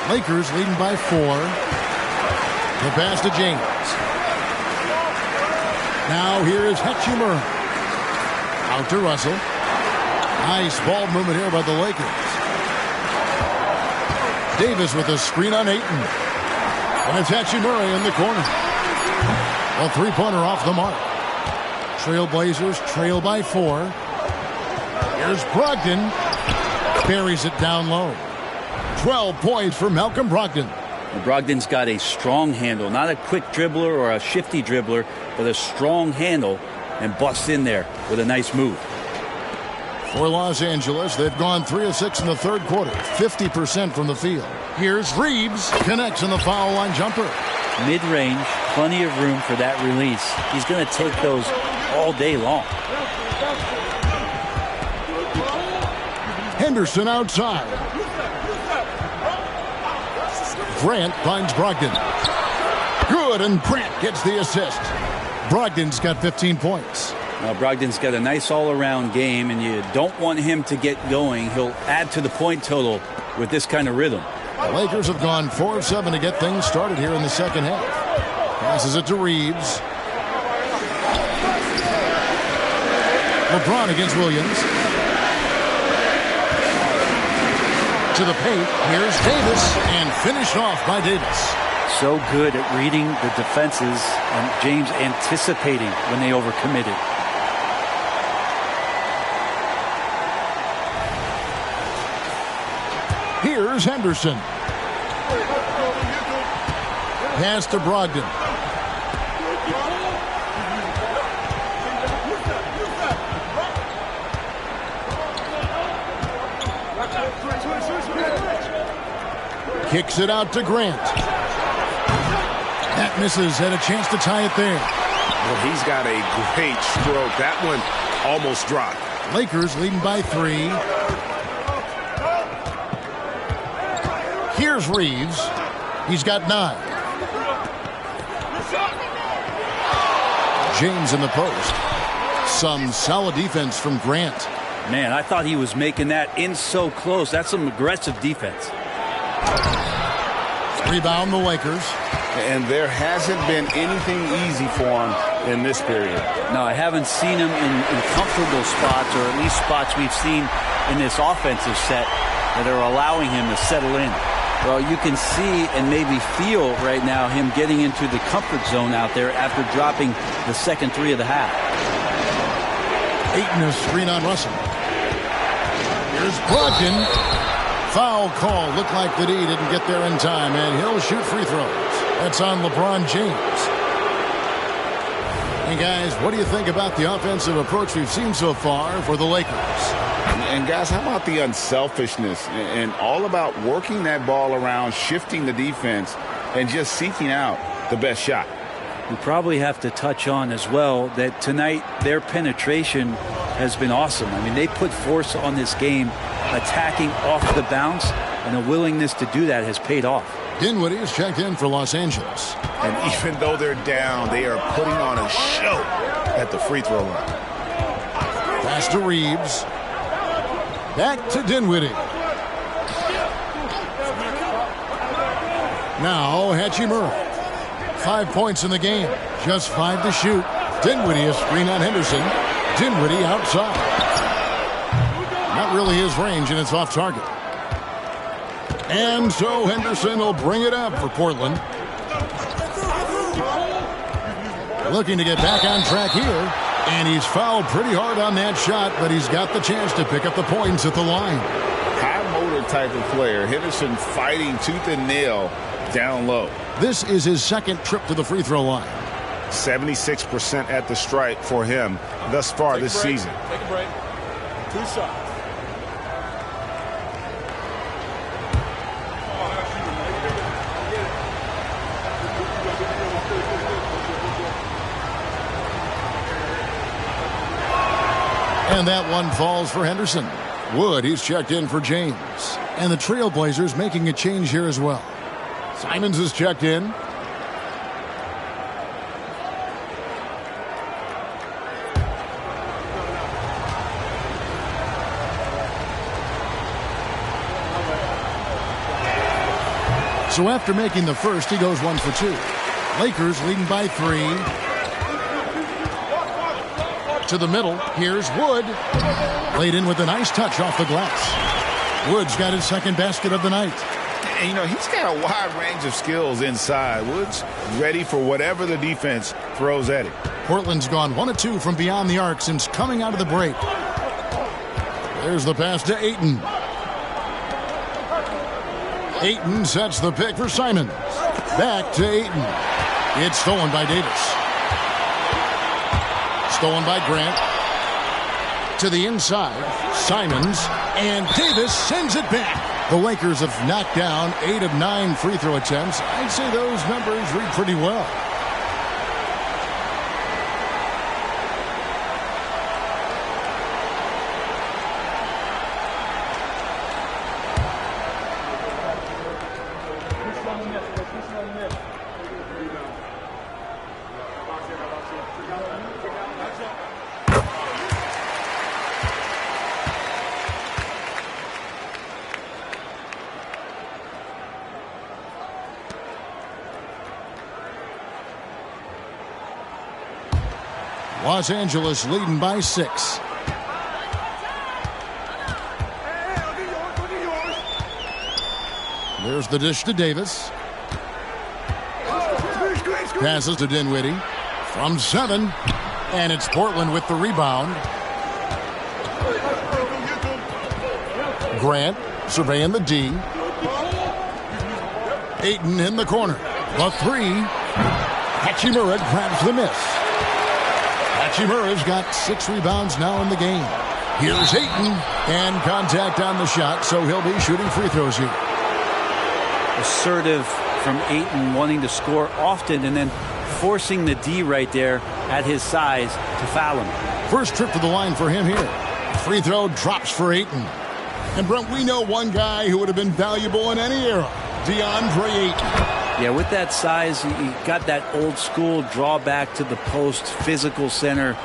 Lakers leading by 4. The pass to James. Now here is Hachimura. Out to Russell. Nice ball movement here by the Lakers. Davis with a screen on Ayton. And it's Hachimura in the corner. A three-pointer off the mark. Trailblazers trail by 4. Here's Brogdon. Buries it down low. 12 points for Malcolm Brogdon. Well, Brogdon's got a strong handle. Not a quick dribbler or a shifty dribbler, but a strong handle and busts in there with a nice move. For Los Angeles, they've gone 3 of 6 in the third quarter, 50% from the field. Here's Reeves, connects in the foul line jumper. Mid-range, plenty of room for that release. He's going to take those all day long. Henderson outside. Grant finds Brogdon. Good, and Grant gets the assist. Brogdon's got 15 points. Now, Brogdon's got a nice all-around game, and you don't want him to get going. He'll add to the point total with this kind of rhythm. The Lakers have gone 4 of 7 to get things started here in the second half. Passes it to Reeves. LeBron against Williams. To the paint. Here's Davis, and finished off by Davis. So good at reading the defenses, and James anticipating when they overcommitted. Here's Henderson. Pass to Brogdon. Kicks it out to Grant. That misses. Had a chance to tie it there. Well, he's got a great stroke. That one almost dropped. Lakers leading by 3. Here's Reeves. He's got 9. James in the post. Some solid defense from Grant. Man, I thought he was making that in so close. That's some aggressive defense. Rebound the Lakers. And there hasn't been anything easy for him in this period. No, I haven't seen him in comfortable spots, or at least spots we've seen in this offensive set that are allowing him to settle in. Well, you can see and maybe feel right now him getting into the comfort zone out there after dropping the second 3 of the half. Ayton a screen on Russell. Here's Brogdon. Foul call. Looked like the D didn't get there in time, and he'll shoot free throws. That's on LeBron James. Hey, guys, what do you think about the offensive approach we've seen so far for the Lakers? And, guys, how about the unselfishness and all about working that ball around, shifting the defense, and just seeking out the best shot? We probably have to touch on as well that tonight their penetration has been awesome. I mean, they put force on this game, attacking off the bounce, and the willingness to do that has paid off. Dinwiddie is checked in for Los Angeles. And even though they're down, they are putting on a show at the free throw line. Pass to Reeves. Back to Dinwiddie. Now Hachimura. 5 points in the game. Just 5 to shoot. Dinwiddie is screen on Henderson. Dinwiddie outside. Not really his range, and it's off target. And so Henderson will bring it up for Portland. Looking to get back on track here. And he's fouled pretty hard on that shot, but he's got the chance to pick up the points at the line. High motor type of player. Henderson fighting tooth and nail down low. This is his second trip to the free throw line. 76% at the stripe for him thus far this season. Take a break. 2 shots. And that one falls for Henderson. Wood, he's checked in for James. And the Trailblazers making a change here as well. Simons is checked in. So after making the first, he goes 1 for 2. Lakers leading by 3. To the middle, here's Wood. Laid in with a nice touch off the glass. Wood's got his second basket of the night. And, you know, he's got a wide range of skills inside. Wood's ready for whatever the defense throws at him. Portland's gone 1 of 2 from beyond the arc since coming out of the break. There's the pass to Ayton. Ayton sets the pick for Simons. Back to Ayton. It's stolen by Davis. Stolen by Grant. To the inside. Simons. And Davis sends it back. The Lakers have knocked down 8 of 9 free throw attempts. I'd say those numbers read pretty well. Los Angeles leading by 6. There's the dish to Davis. Passes to Dinwiddie. From 7. And it's Portland with the rebound. Grant surveying the D. Ayton in the corner. The 3. Hachimura grabs the miss. Hachimura's got 6 rebounds now in the game. Here's Ayton, and contact on the shot, so he'll be shooting free throws here. Assertive from Ayton, wanting to score often and then forcing the D right there at his size to foul him. First trip to the line for him here. Free throw drops for Ayton. And Brent, we know one guy who would have been valuable in any era, DeAndre Ayton. Yeah, with that size, you got that old school drawback to the post, physical center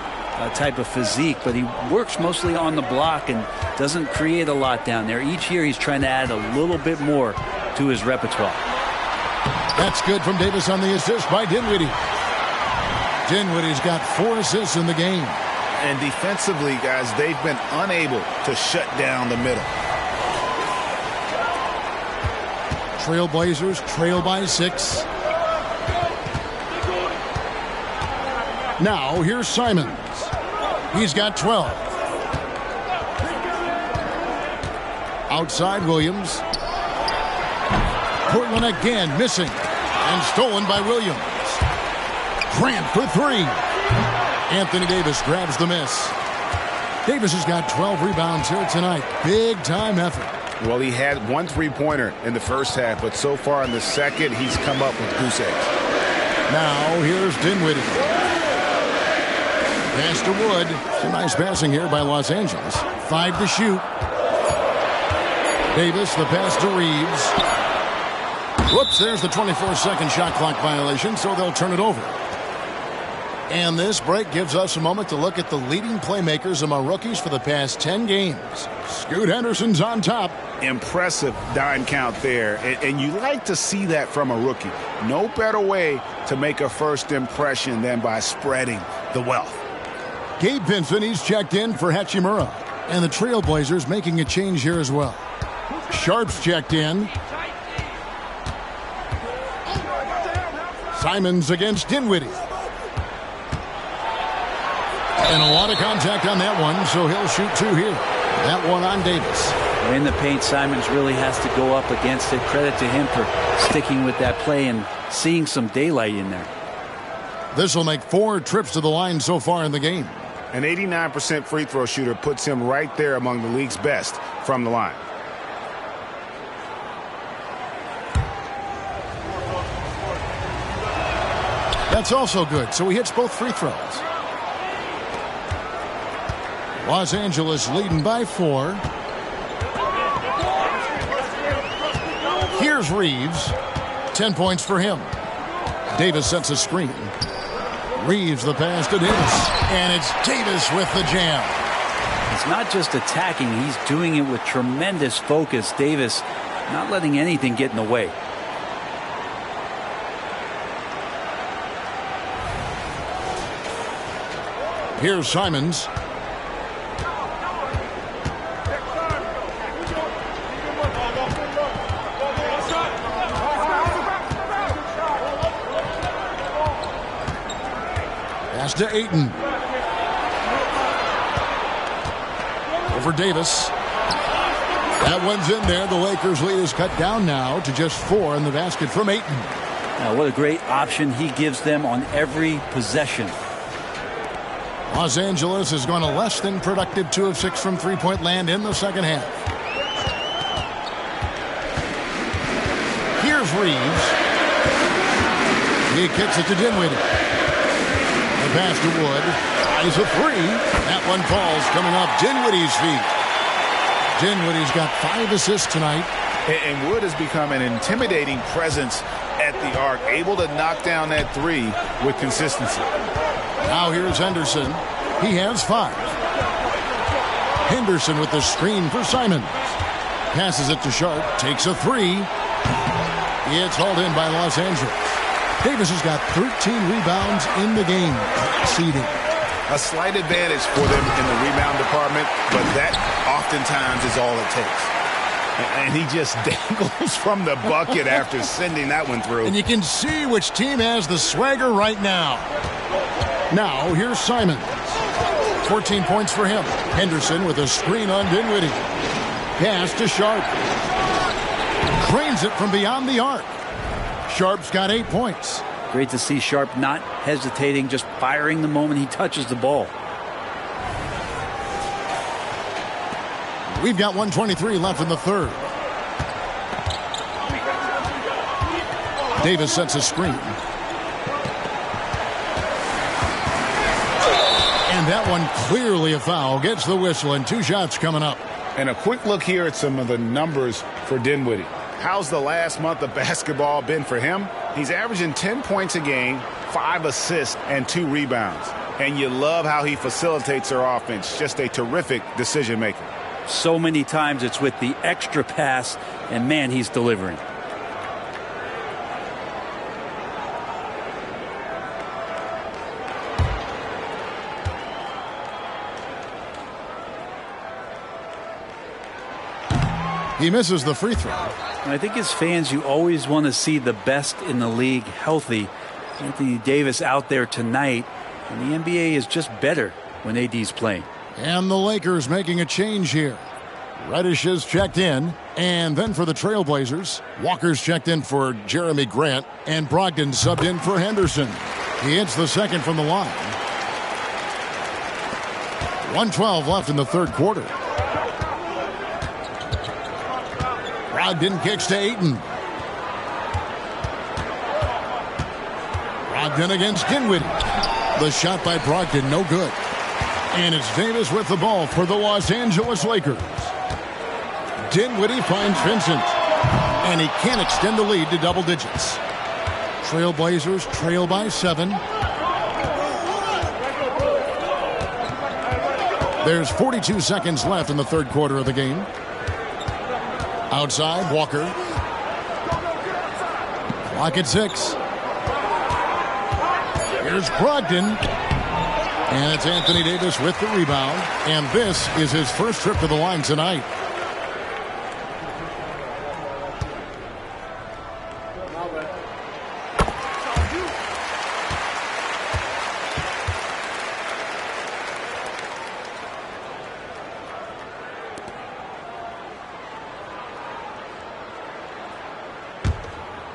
type of physique, but he works mostly on the block and doesn't create a lot down there. Each year he's trying to add a little bit more to his repertoire. That's good from Davis on the assist by Dinwiddie. Dinwiddie's got 4 assists in the game. And defensively, guys, they've been unable to shut down the middle. Trailblazers trail by 6. Now here's Simons. He's got 12. Outside Williams. Portland again missing. And stolen by Williams. Grant for 3. Anthony Davis grabs the miss. Davis has got 12 rebounds here tonight. Big time effort. Well, he had 1 3-pointer in the first half, but so far in the second, he's come up with goose eggs. Now here's Dinwiddie. Pass to Wood. Some nice passing here by Los Angeles. 5 to shoot. Davis, the pass to Reeves. Whoops, there's the 24-second shot clock violation, so they'll turn it over. And this break gives us a moment to look at the leading playmakers among rookies for the past 10 games. Scoot Henderson's on top. Impressive dime count there, and you like to see that from a rookie. No better way to make a first impression than by spreading the wealth. Gabe Vincent, he's checked in for Hachimura. And the Trailblazers making a change here as well. Sharp's checked in. Simons against Dinwiddie. And a lot of contact on that one, so he'll shoot 2 here. That one on Davis. In the paint, Simons really has to go up against it. Credit to him for sticking with that play and seeing some daylight in there. This will make 4 trips to the line so far in the game. An 89% free throw shooter puts him right there among the league's best from the line. That's also good, so he hits both free throws. Los Angeles leading by 4. Here's Reeves. 10 points for him. Davis sets a screen. Reeves the pass to Davis. And it's Davis with the jam. It's not just attacking. He's doing it with tremendous focus. Davis not letting anything get in the way. Here's Simons. Pass to Ayton. Over Davis. That one's in there. The Lakers lead is cut down now to just 4 in the basket from Ayton. Now, what a great option he gives them on every possession. Los Angeles is going to less than productive 2 of 6 from three-point land in the second half. Here's Reeves. He kicks it to Dinwiddie. The pass to Wood. Eyes a 3. That one falls coming off Dinwiddie's feet. Dinwiddie's got 5 assists tonight. And Wood has become an intimidating presence at the arc, able to knock down that 3 with consistency. Now here's Henderson. He has 5. Henderson with the screen for Simons. Passes it to Sharp. Takes a 3. It's hauled in by Los Angeles. Davis has got 13 rebounds in the game. Exceeding. A slight advantage for them in the rebound department, but that oftentimes is all it takes. And he just dangles from the bucket after sending that one through. And you can see which team has the swagger right now. Now, here's Simons. 14 points for him. Henderson with a screen on Dinwiddie. Pass to Sharp. Cranes it from beyond the arc. Sharp's got 8 points. Great to see Sharp not hesitating, just firing the moment he touches the ball. We've got 1:23 left in the third. Davis sets a screen. And that one clearly a foul. Gets the whistle and 2 shots coming up. And a quick look here at some of the numbers for Dinwiddie. How's the last month of basketball been for him? He's averaging 10 points a game, 5 assists, and 2 rebounds. And you love how he facilitates their offense. Just a terrific decision maker. So many times it's with the extra pass, and man, he's delivering. He misses the free throw. And I think as fans, you always want to see the best in the league healthy. Anthony Davis out there tonight, and the NBA is just better when AD's playing. And the Lakers making a change here. Reddish is checked in, and then for the Trailblazers, Walker's checked in for Jeremy Grant, and Brogdon subbed in for Henderson. He hits the second from the line. 1:12 left in the third quarter. Brogdon kicks to Ayton. Brogdon against Dinwiddie. The shot by Brogdon, no good. And it's Davis with the ball for the Los Angeles Lakers. Dinwiddie finds Vincent. And he can't extend the lead to double digits. Trailblazers trail by 7. There's 42 seconds left in the third quarter of the game. Outside, Walker. Clock at 6. Here's Brogdon. And it's Anthony Davis with the rebound. And this is his first trip to the line tonight.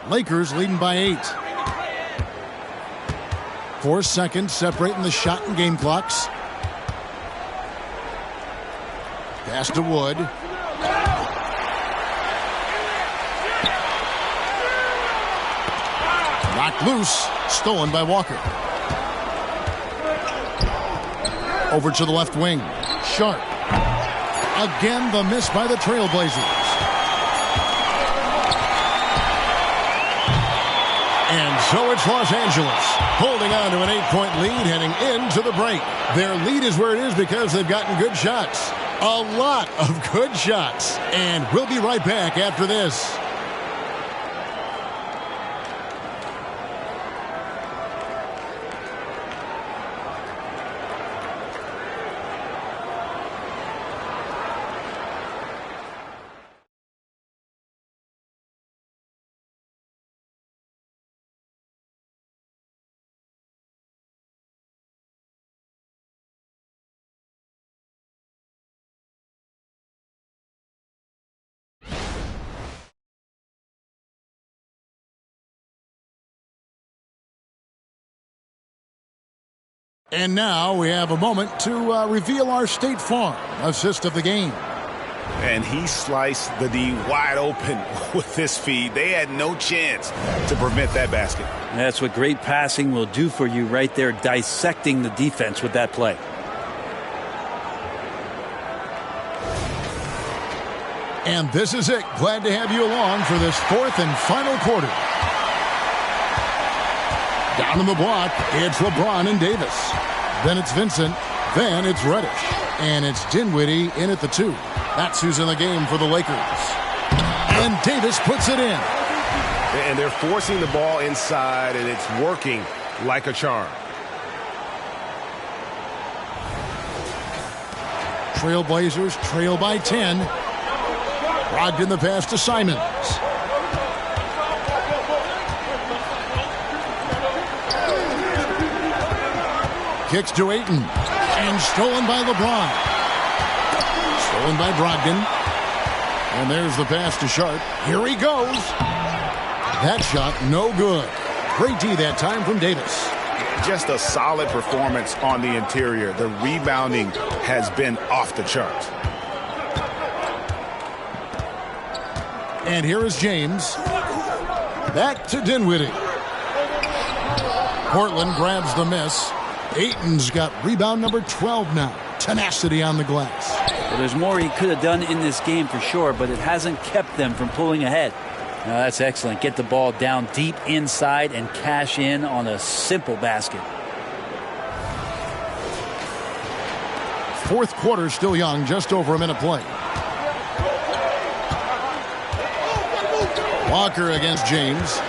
Lakers leading by 8. 4 seconds separating the shot and game clocks. Pass to Wood. Knocked loose. Stolen by Walker. Over to the left wing. Sharp. Again, the miss by the Trailblazers. And so it's Los Angeles holding on to an 8-point lead heading into the break. Their lead is where it is because they've gotten good shots. A lot of good shots. And we'll be right back after this. And now we have a moment to reveal our State Farm assist of the game. And he sliced the D wide open with this feed. They had no chance to prevent that basket. That's what great passing will do for you right there, dissecting the defense with that play. And this is it. Glad to have you along for this fourth and final quarter. Down in the block, it's LeBron and Davis. Then it's Vincent. Then it's Reddish. And it's Dinwiddie in at the 2. That's who's in the game for the Lakers. And Davis puts it in. And they're forcing the ball inside, and it's working like a charm. Trailblazers trail by 10. Brogdon the pass to Simons. Kicks to Ayton. And stolen by LeBron. Stolen by Brogdon. And there's the pass to Sharp. Here he goes. That shot, no good. Great D that time from Davis. Just a solid performance on the interior. The rebounding has been off the charts. And here is James. Back to Dinwiddie. Portland grabs the miss. Ayton's got rebound number 12 now. Tenacity on the glass. Well, there's more he could have done in this game for sure, but it hasn't kept them from pulling ahead. Now, that's excellent. Get the ball down deep inside and cash in on a simple basket. Fourth quarter still young, just over a minute play. Walker against James.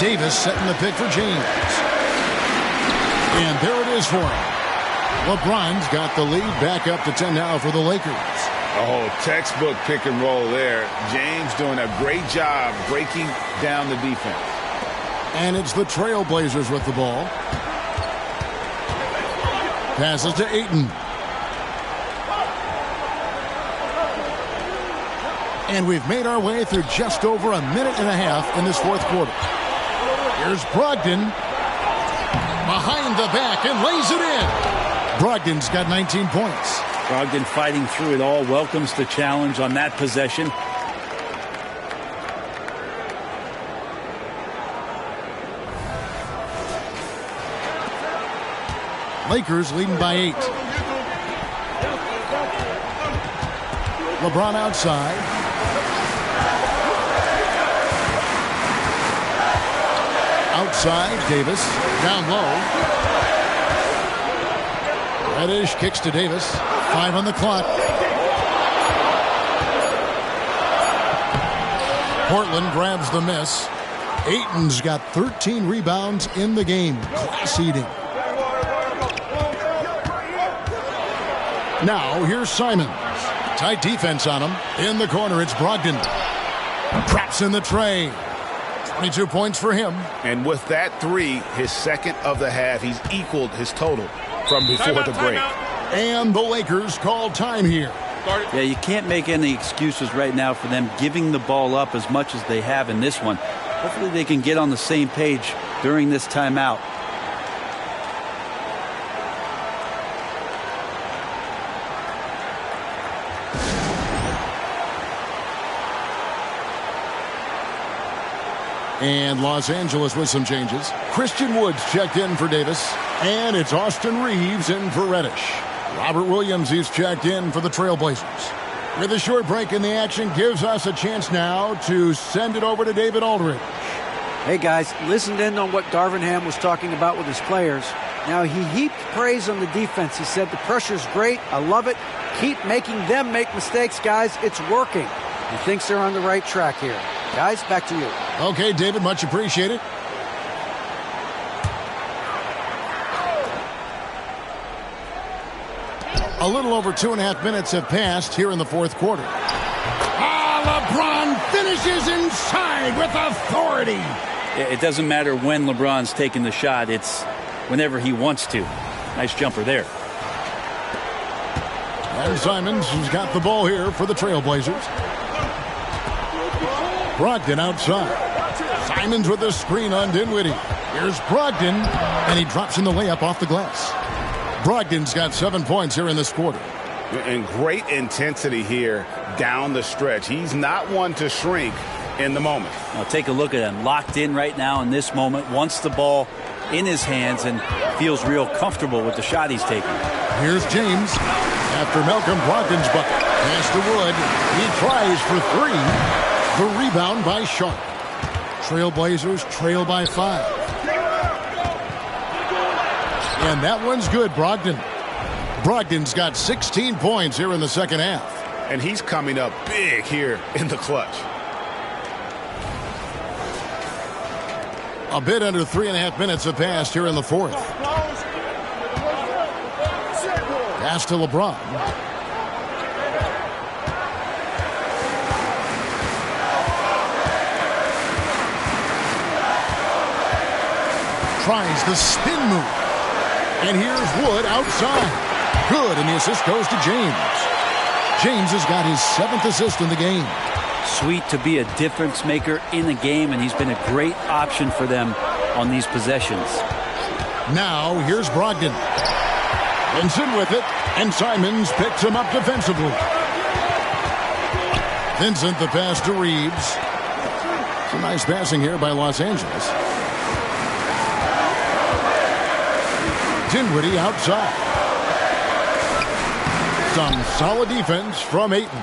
Davis setting the pick for James. And there it is for him. LeBron's got the lead back up to 10 now for the Lakers. Oh, textbook pick and roll there. James doing a great job breaking down the defense. And it's the Trailblazers with the ball. Passes to Ayton. And we've made our way through just over a minute and a half in this fourth quarter. Here's Brogdon. Behind the back and lays it in. Brogdon's got 19 points. Brogdon fighting through it all. Welcomes the challenge on that possession. Lakers leading by 8. LeBron outside. Outside, Davis. Down low. Reddish kicks to Davis. 5 on the clock. Portland grabs the miss. Ayton's got 13 rebounds in the game. Class eating. Now, here's Simons. Tight defense on him. In the corner, it's Brogdon. Traps in the tray. 22 points for him. And with that 3, his second of the half, he's equaled his total from before the break. And the Lakers call time here. Yeah, you can't make any excuses right now for them giving the ball up as much as they have in this one. Hopefully they can get on the same page during this timeout. And Los Angeles with some changes. Christian Woods checked in for Davis. And it's Austin Reeves in for Reddish. Robert Williams is checked in for the Trailblazers. With a short break in the action, gives us a chance now to send it over to David Aldridge. Hey guys, listened in on what Darvin Ham was talking about with his players. Now he heaped praise on the defense. He said the pressure's great. I love it. Keep making them make mistakes, guys. It's working. He thinks they're on the right track here. Guys, back to you. Okay, David, much appreciated. A little over 2.5 minutes have passed here in the fourth quarter. LeBron finishes inside with authority. It doesn't matter when LeBron's taking the shot. It's whenever he wants to. Nice jumper there. And Simons has got the ball here for the Trailblazers. Brogdon outside. Simons with the screen on Dinwiddie. Here's Brogdon, and he drops in the layup off the glass. Brogdon's got 7 points here in this quarter. And great intensity here down the stretch. He's not one to shrink in the moment. Now take a look at him. Locked in right now in this moment. Wants the ball in his hands and feels real comfortable with the shot he's taking. Here's James after Malcolm Brogdon's bucket. Pass to Wood. He tries for 3. The rebound by Sharp. Trailblazers trail by 5. And that one's good, Brogdon. Brogdon's got 16 points here in the second half. And he's coming up big here in the clutch. A bit under 3.5 minutes have passed here in the fourth. Pass to LeBron. Tries the spin move. And here's Wood outside. Good, and the assist goes to James. James has got his 7th assist in the game. Sweet to be a difference maker in the game, and he's been a great option for them on these possessions. Now, here's Brogdon. Vincent with it, and Simons picks him up defensively. Vincent the pass to Reeves. Some nice passing here by Los Angeles. Dinwiddie outside. Some solid defense from Ayton.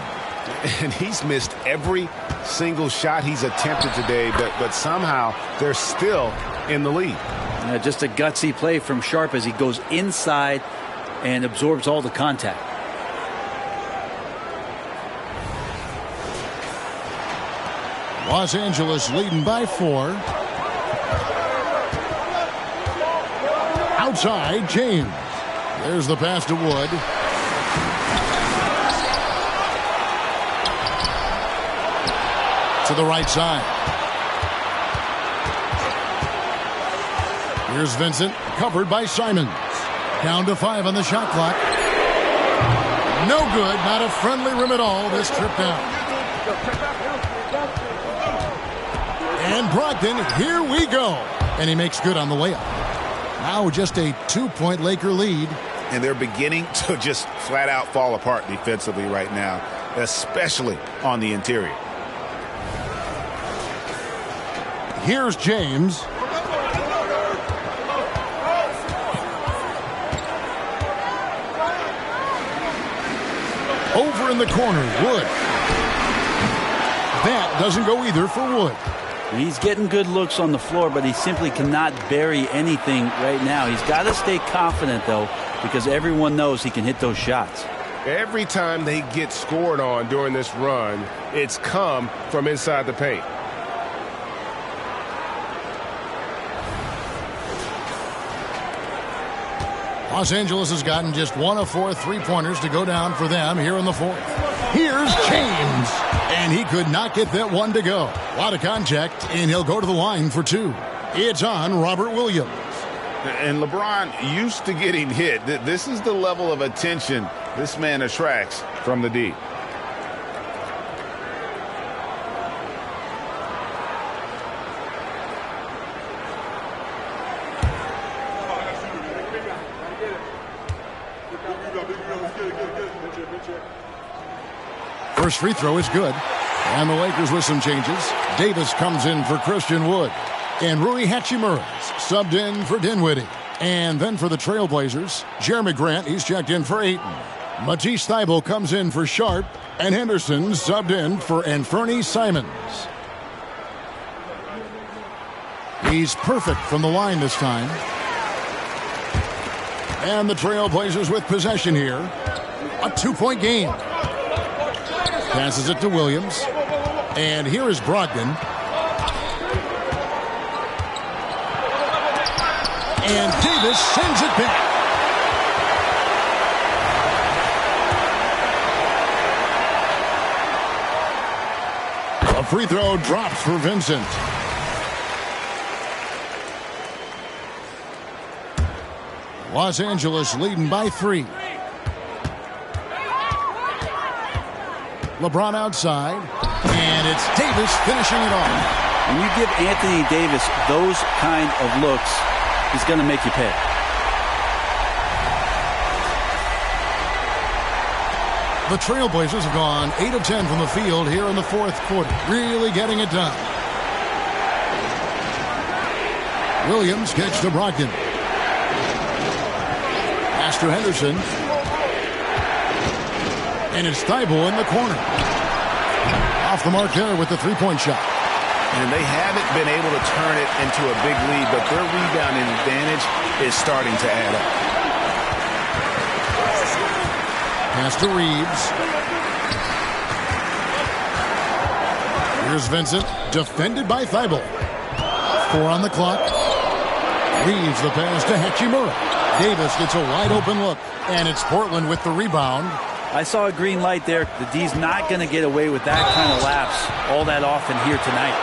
And he's missed every single shot he's attempted today, but somehow they're still in the lead. Just a gutsy play from Sharp as he goes inside and absorbs all the contact. Los Angeles leading by 4. Outside, James. There's the pass to Wood. To the right side. Here's Vincent, covered by Simons. Down to 5 on the shot clock. No good, not a friendly rim at all this trip down. And Brogdon, here we go. And he makes good on the layup. Now just a 2-point Laker lead. And they're beginning to just flat out fall apart defensively right now, especially on the interior. Here's James. in the corner, Wood. That doesn't go either for Wood. He's getting good looks on the floor, but he simply cannot bury anything right now. He's got to stay confident, though, because everyone knows he can hit those shots. Every time they get scored on during this run, it's come from inside the paint. Los Angeles has gotten just 1 of 4 3-pointers to go down for them here in the fourth. Here's James, and he could not get that one to go. A lot of contact, and he'll go to the line for 2. It's on Robert Williams. And LeBron used to getting hit. This is the level of attention this man attracts from the D. First free throw is good. And the Lakers with some changes. Davis comes in for Christian Wood. And Rui Hachimura's subbed in for Dinwiddie. And then for the Trailblazers, Jeremy Grant, he's checked in for Ayton. Matisse Thybulle comes in for Sharp. And Henderson subbed in for Anfernee Simons. He's perfect from the line this time. And the Trailblazers with possession here. A 2-point game. Passes it to Williams. And here is Brogdon. And Davis sends it back. A free throw drops for Vincent. Los Angeles leading by 3. LeBron outside, and it's Davis finishing it off. When you give Anthony Davis those kind of looks, he's going to make you pay. The Trailblazers have gone 8 of 10 from the field here in the fourth quarter, really getting it done. Williams gets to Brogdon. Pass to Henderson. And it's Thybulle in the corner. Off the mark there with the 3-point shot. And they haven't been able to turn it into a big lead, but their rebounding advantage is starting to add up. Pass to Reeves. Here's Vincent, defended by Thybulle. 4 on the clock. Reeves the pass to Hachimura. Davis gets a wide open look, and it's Portland with the rebound. I saw a green light there. The D's not going to get away with that kind of lapse all that often here tonight.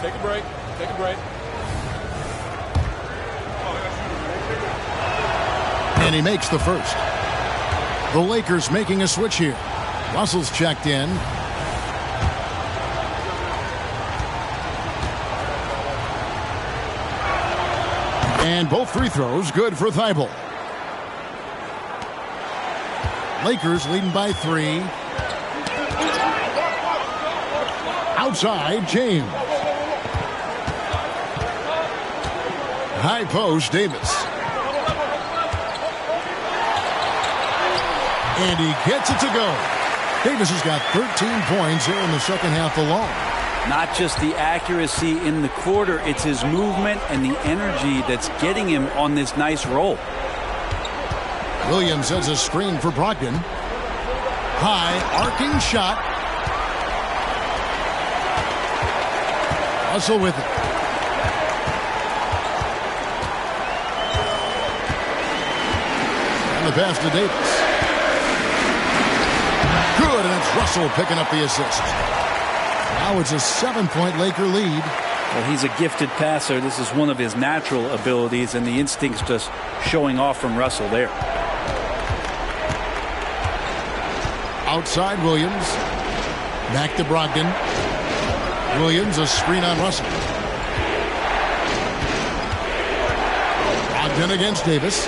Take a break. Take a break. And he makes the first. The Lakers making a switch here. Russell's checked in. And both free throws good for Thybulle. Lakers leading by 3. Outside, James. High post, Davis. And he gets it to go. Davis has got 13 points here in the second half alone. Not just the accuracy in the quarter, it's his movement and the energy that's getting him on this nice roll. Williams sets a screen for Brogdon. High, arcing shot. Russell with it. And the pass to Davis. Good, and it's Russell picking up the assist. Now it's a 7-point Laker lead. Well, he's a gifted passer. This is one of his natural abilities, and the instinct's just showing off from Russell there. Outside Williams. Back to Brogdon. Williams, a screen on Russell. Brogdon against Davis.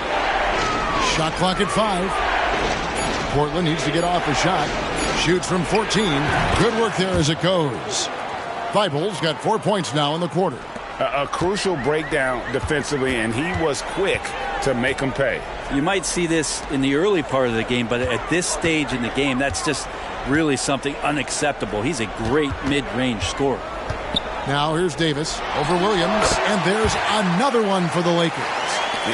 Shot clock at 5. Portland needs to get off a shot. Shoots from 14. Good work there as it goes. Thibault's got 4 points now in the quarter. A crucial breakdown defensively, and he was quick to make them pay. You might see this in the early part of the game, but at this stage in the game, that's just really something unacceptable. He's a great mid-range scorer. Now here's Davis over Williams, and there's another one for the Lakers.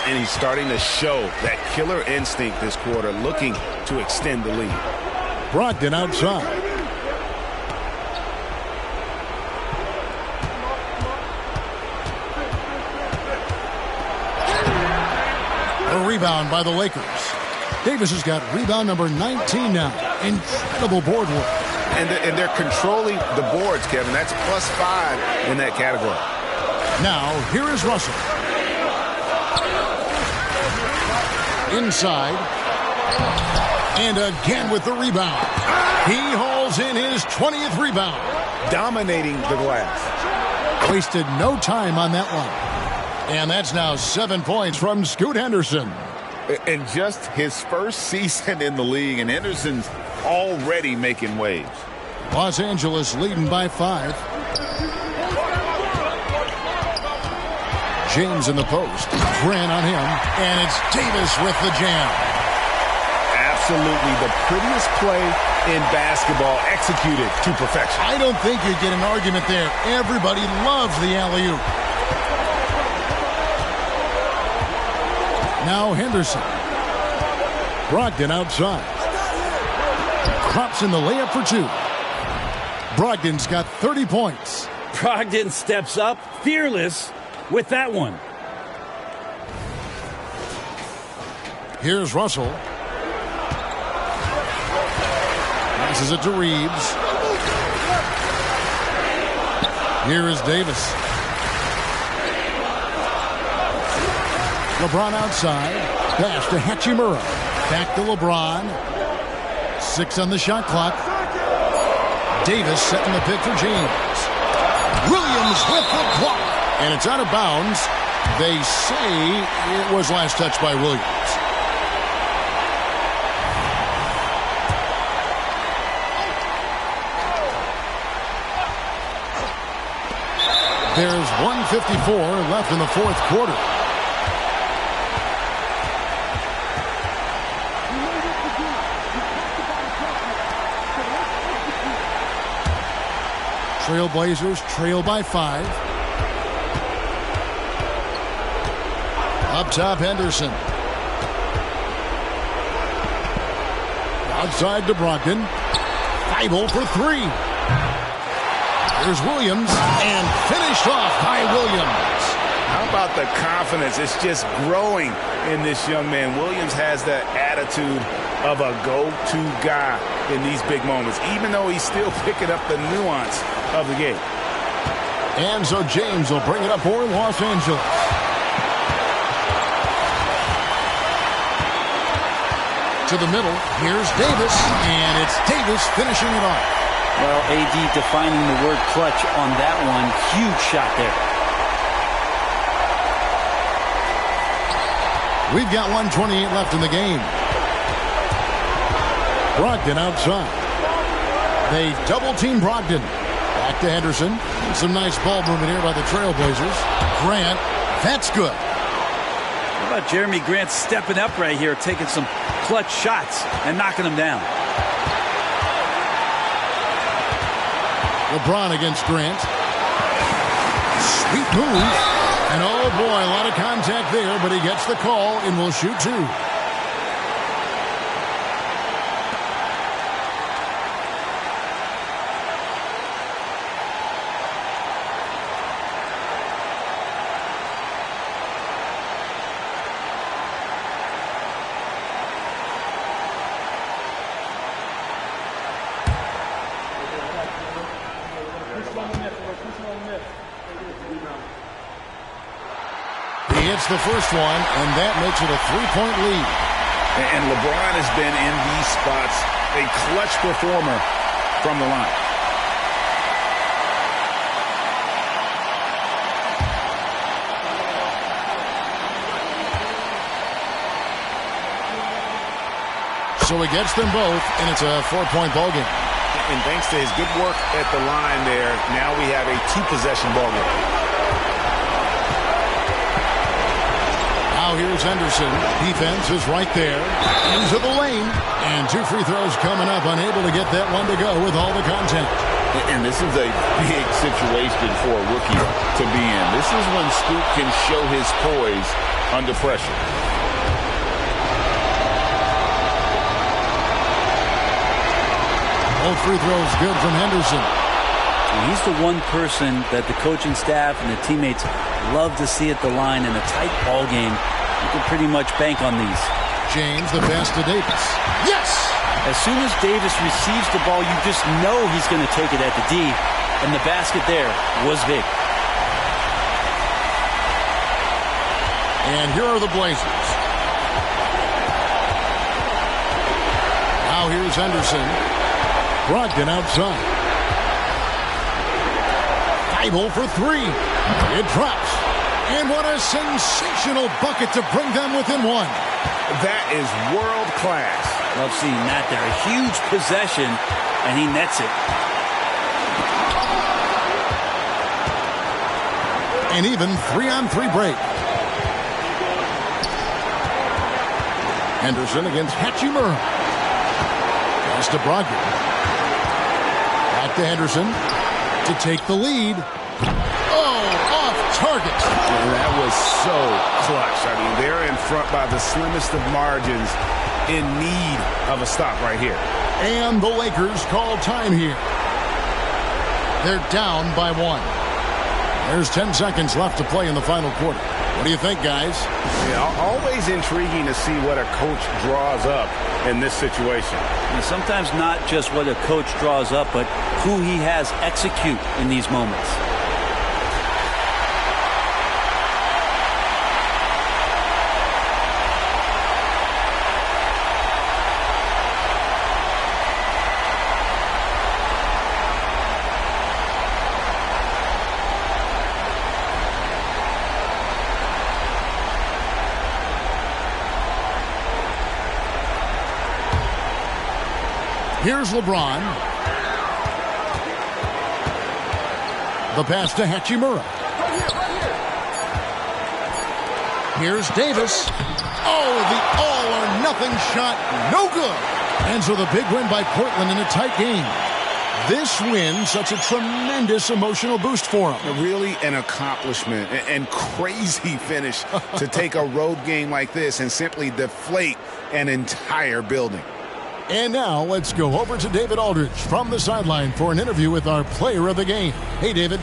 And he's starting to show that killer instinct this quarter, looking to extend the lead. Brogdon outside. A rebound by the Lakers. Davis has got rebound number 19 now. Incredible board work. And they're controlling the boards, Kevin. That's +5 in that category. Now, here is Russell. Inside. And again with the rebound. He hauls in his 20th rebound. Dominating the glass. Wasted no time on that one. And that's now 7 points from Scoot Henderson. And just his first season in the league, and Henderson's already making waves. Los Angeles leading by 5. James in the post. Grant on him. And it's Davis with the jam. Absolutely the prettiest play in basketball, executed to perfection. I don't think you get an argument there. Everybody loves the alley-oop. Now Henderson. Brogdon outside. Crops in the layup for 2. Brogdon's got 30 points. Brogdon steps up, fearless with that one. Here's Russell. Passes it to Reeves. Here is Davis. LeBron outside. Pass to Hachimura. Back to LeBron. 6 on the shot clock. Davis setting the pick for James. Williams with the block. And it's out of bounds. They say it was last touched by Williams. There's 1:54 left in the fourth quarter. Trailblazers trail by 5. Up top, Henderson. Outside to Brogdon. Thibault for 3. There's Williams, and finished off by Williams. How about the confidence? It's just growing in this young man. Williams has that attitude of a go-to guy in these big moments, even though he's still picking up the nuance of the game. And so James will bring it up for Los Angeles. To the middle, here's Davis, and it's Davis finishing it off. Well, AD defining the word clutch on that one. Huge shot there. We've got 1:28 left in the game. Brogdon outside. They double-team Brogdon. Back to Henderson. Some nice ball movement here by the Trailblazers. Grant, that's good. How about Jeremy Grant stepping up right here, taking some clutch shots and knocking them down. LeBron against Grant. Sweet move. And oh boy, a lot of contact there, but he gets the call and will shoot 2. He hits the first one, and that makes it a 3-point lead. And LeBron has been in these spots a clutch performer from the line. so he gets them both, and it's a 4-point ball game. And thanks to his good work at the line there, now we have a 2-possession ball game. Now here's Henderson. Defense is right there. Into the lane. And 2 free throws coming up. Unable to get that one to go with all the contact. And this is a big situation for a rookie to be in. This is when Scoot can show his poise under pressure. Both free throws good from Henderson. He's the one person that the coaching staff and the teammates love to see at the line in a tight ball game. You can pretty much bank on these. James, the pass to Davis. Yes! As soon as Davis receives the ball, you just know he's going to take it at the D, and the basket there was big. And here are the Blazers. Now here's Henderson. Brogdon outside. Thibault for 3. It drops. And what a sensational bucket to bring them within 1. That is world class. Love seeing that there. A huge possession, and he nets it. An even 3-on-3 break. Henderson against Hachimura. Pass to Brogdon. Back to Henderson to take the lead. Oh, off target. That was so clutch. I mean, they're in front by the slimmest of margins, in need of a stop right here. And the Lakers call time here. They're down by 1. There's 10 seconds left to play in the final quarter. What do you think, guys? Yeah, always intriguing to see what a coach draws up in this situation. And sometimes not just what a coach draws up, but who he has execute in these moments. Here's LeBron. The pass to Hachimura. Here's Davis. Oh, the all-or-nothing shot. No good. And so the big win by Portland in a tight game. This win, such a tremendous emotional boost for them. Really an accomplishment and crazy finish to take a road game like this and simply deflate an entire building. And now let's go over to David Aldridge from the sideline for an interview with our player of the game. Hey, David.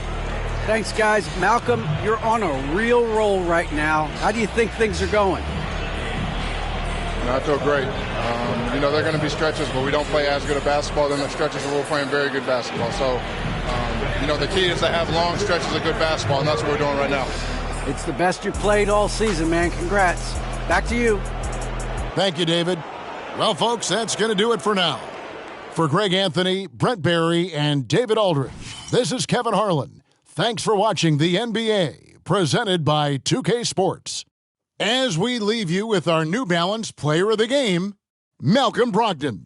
Thanks, guys. Malcolm, you're on a real roll right now. How do you think things are going? I feel great. They're going to be stretches, but we don't play as good a basketball than the stretches where we're playing very good basketball. So, the key is to have long stretches of good basketball, and that's what we're doing right now. It's the best you played all season, man. Congrats. Back to you. Thank you, David. Well, folks, that's going to do it for now. For Greg Anthony, Brent Barry, and David Aldridge, this is Kevin Harlan. Thanks for watching the NBA, presented by 2K Sports. As we leave you with our New Balance Player of the Game, Malcolm Brogdon.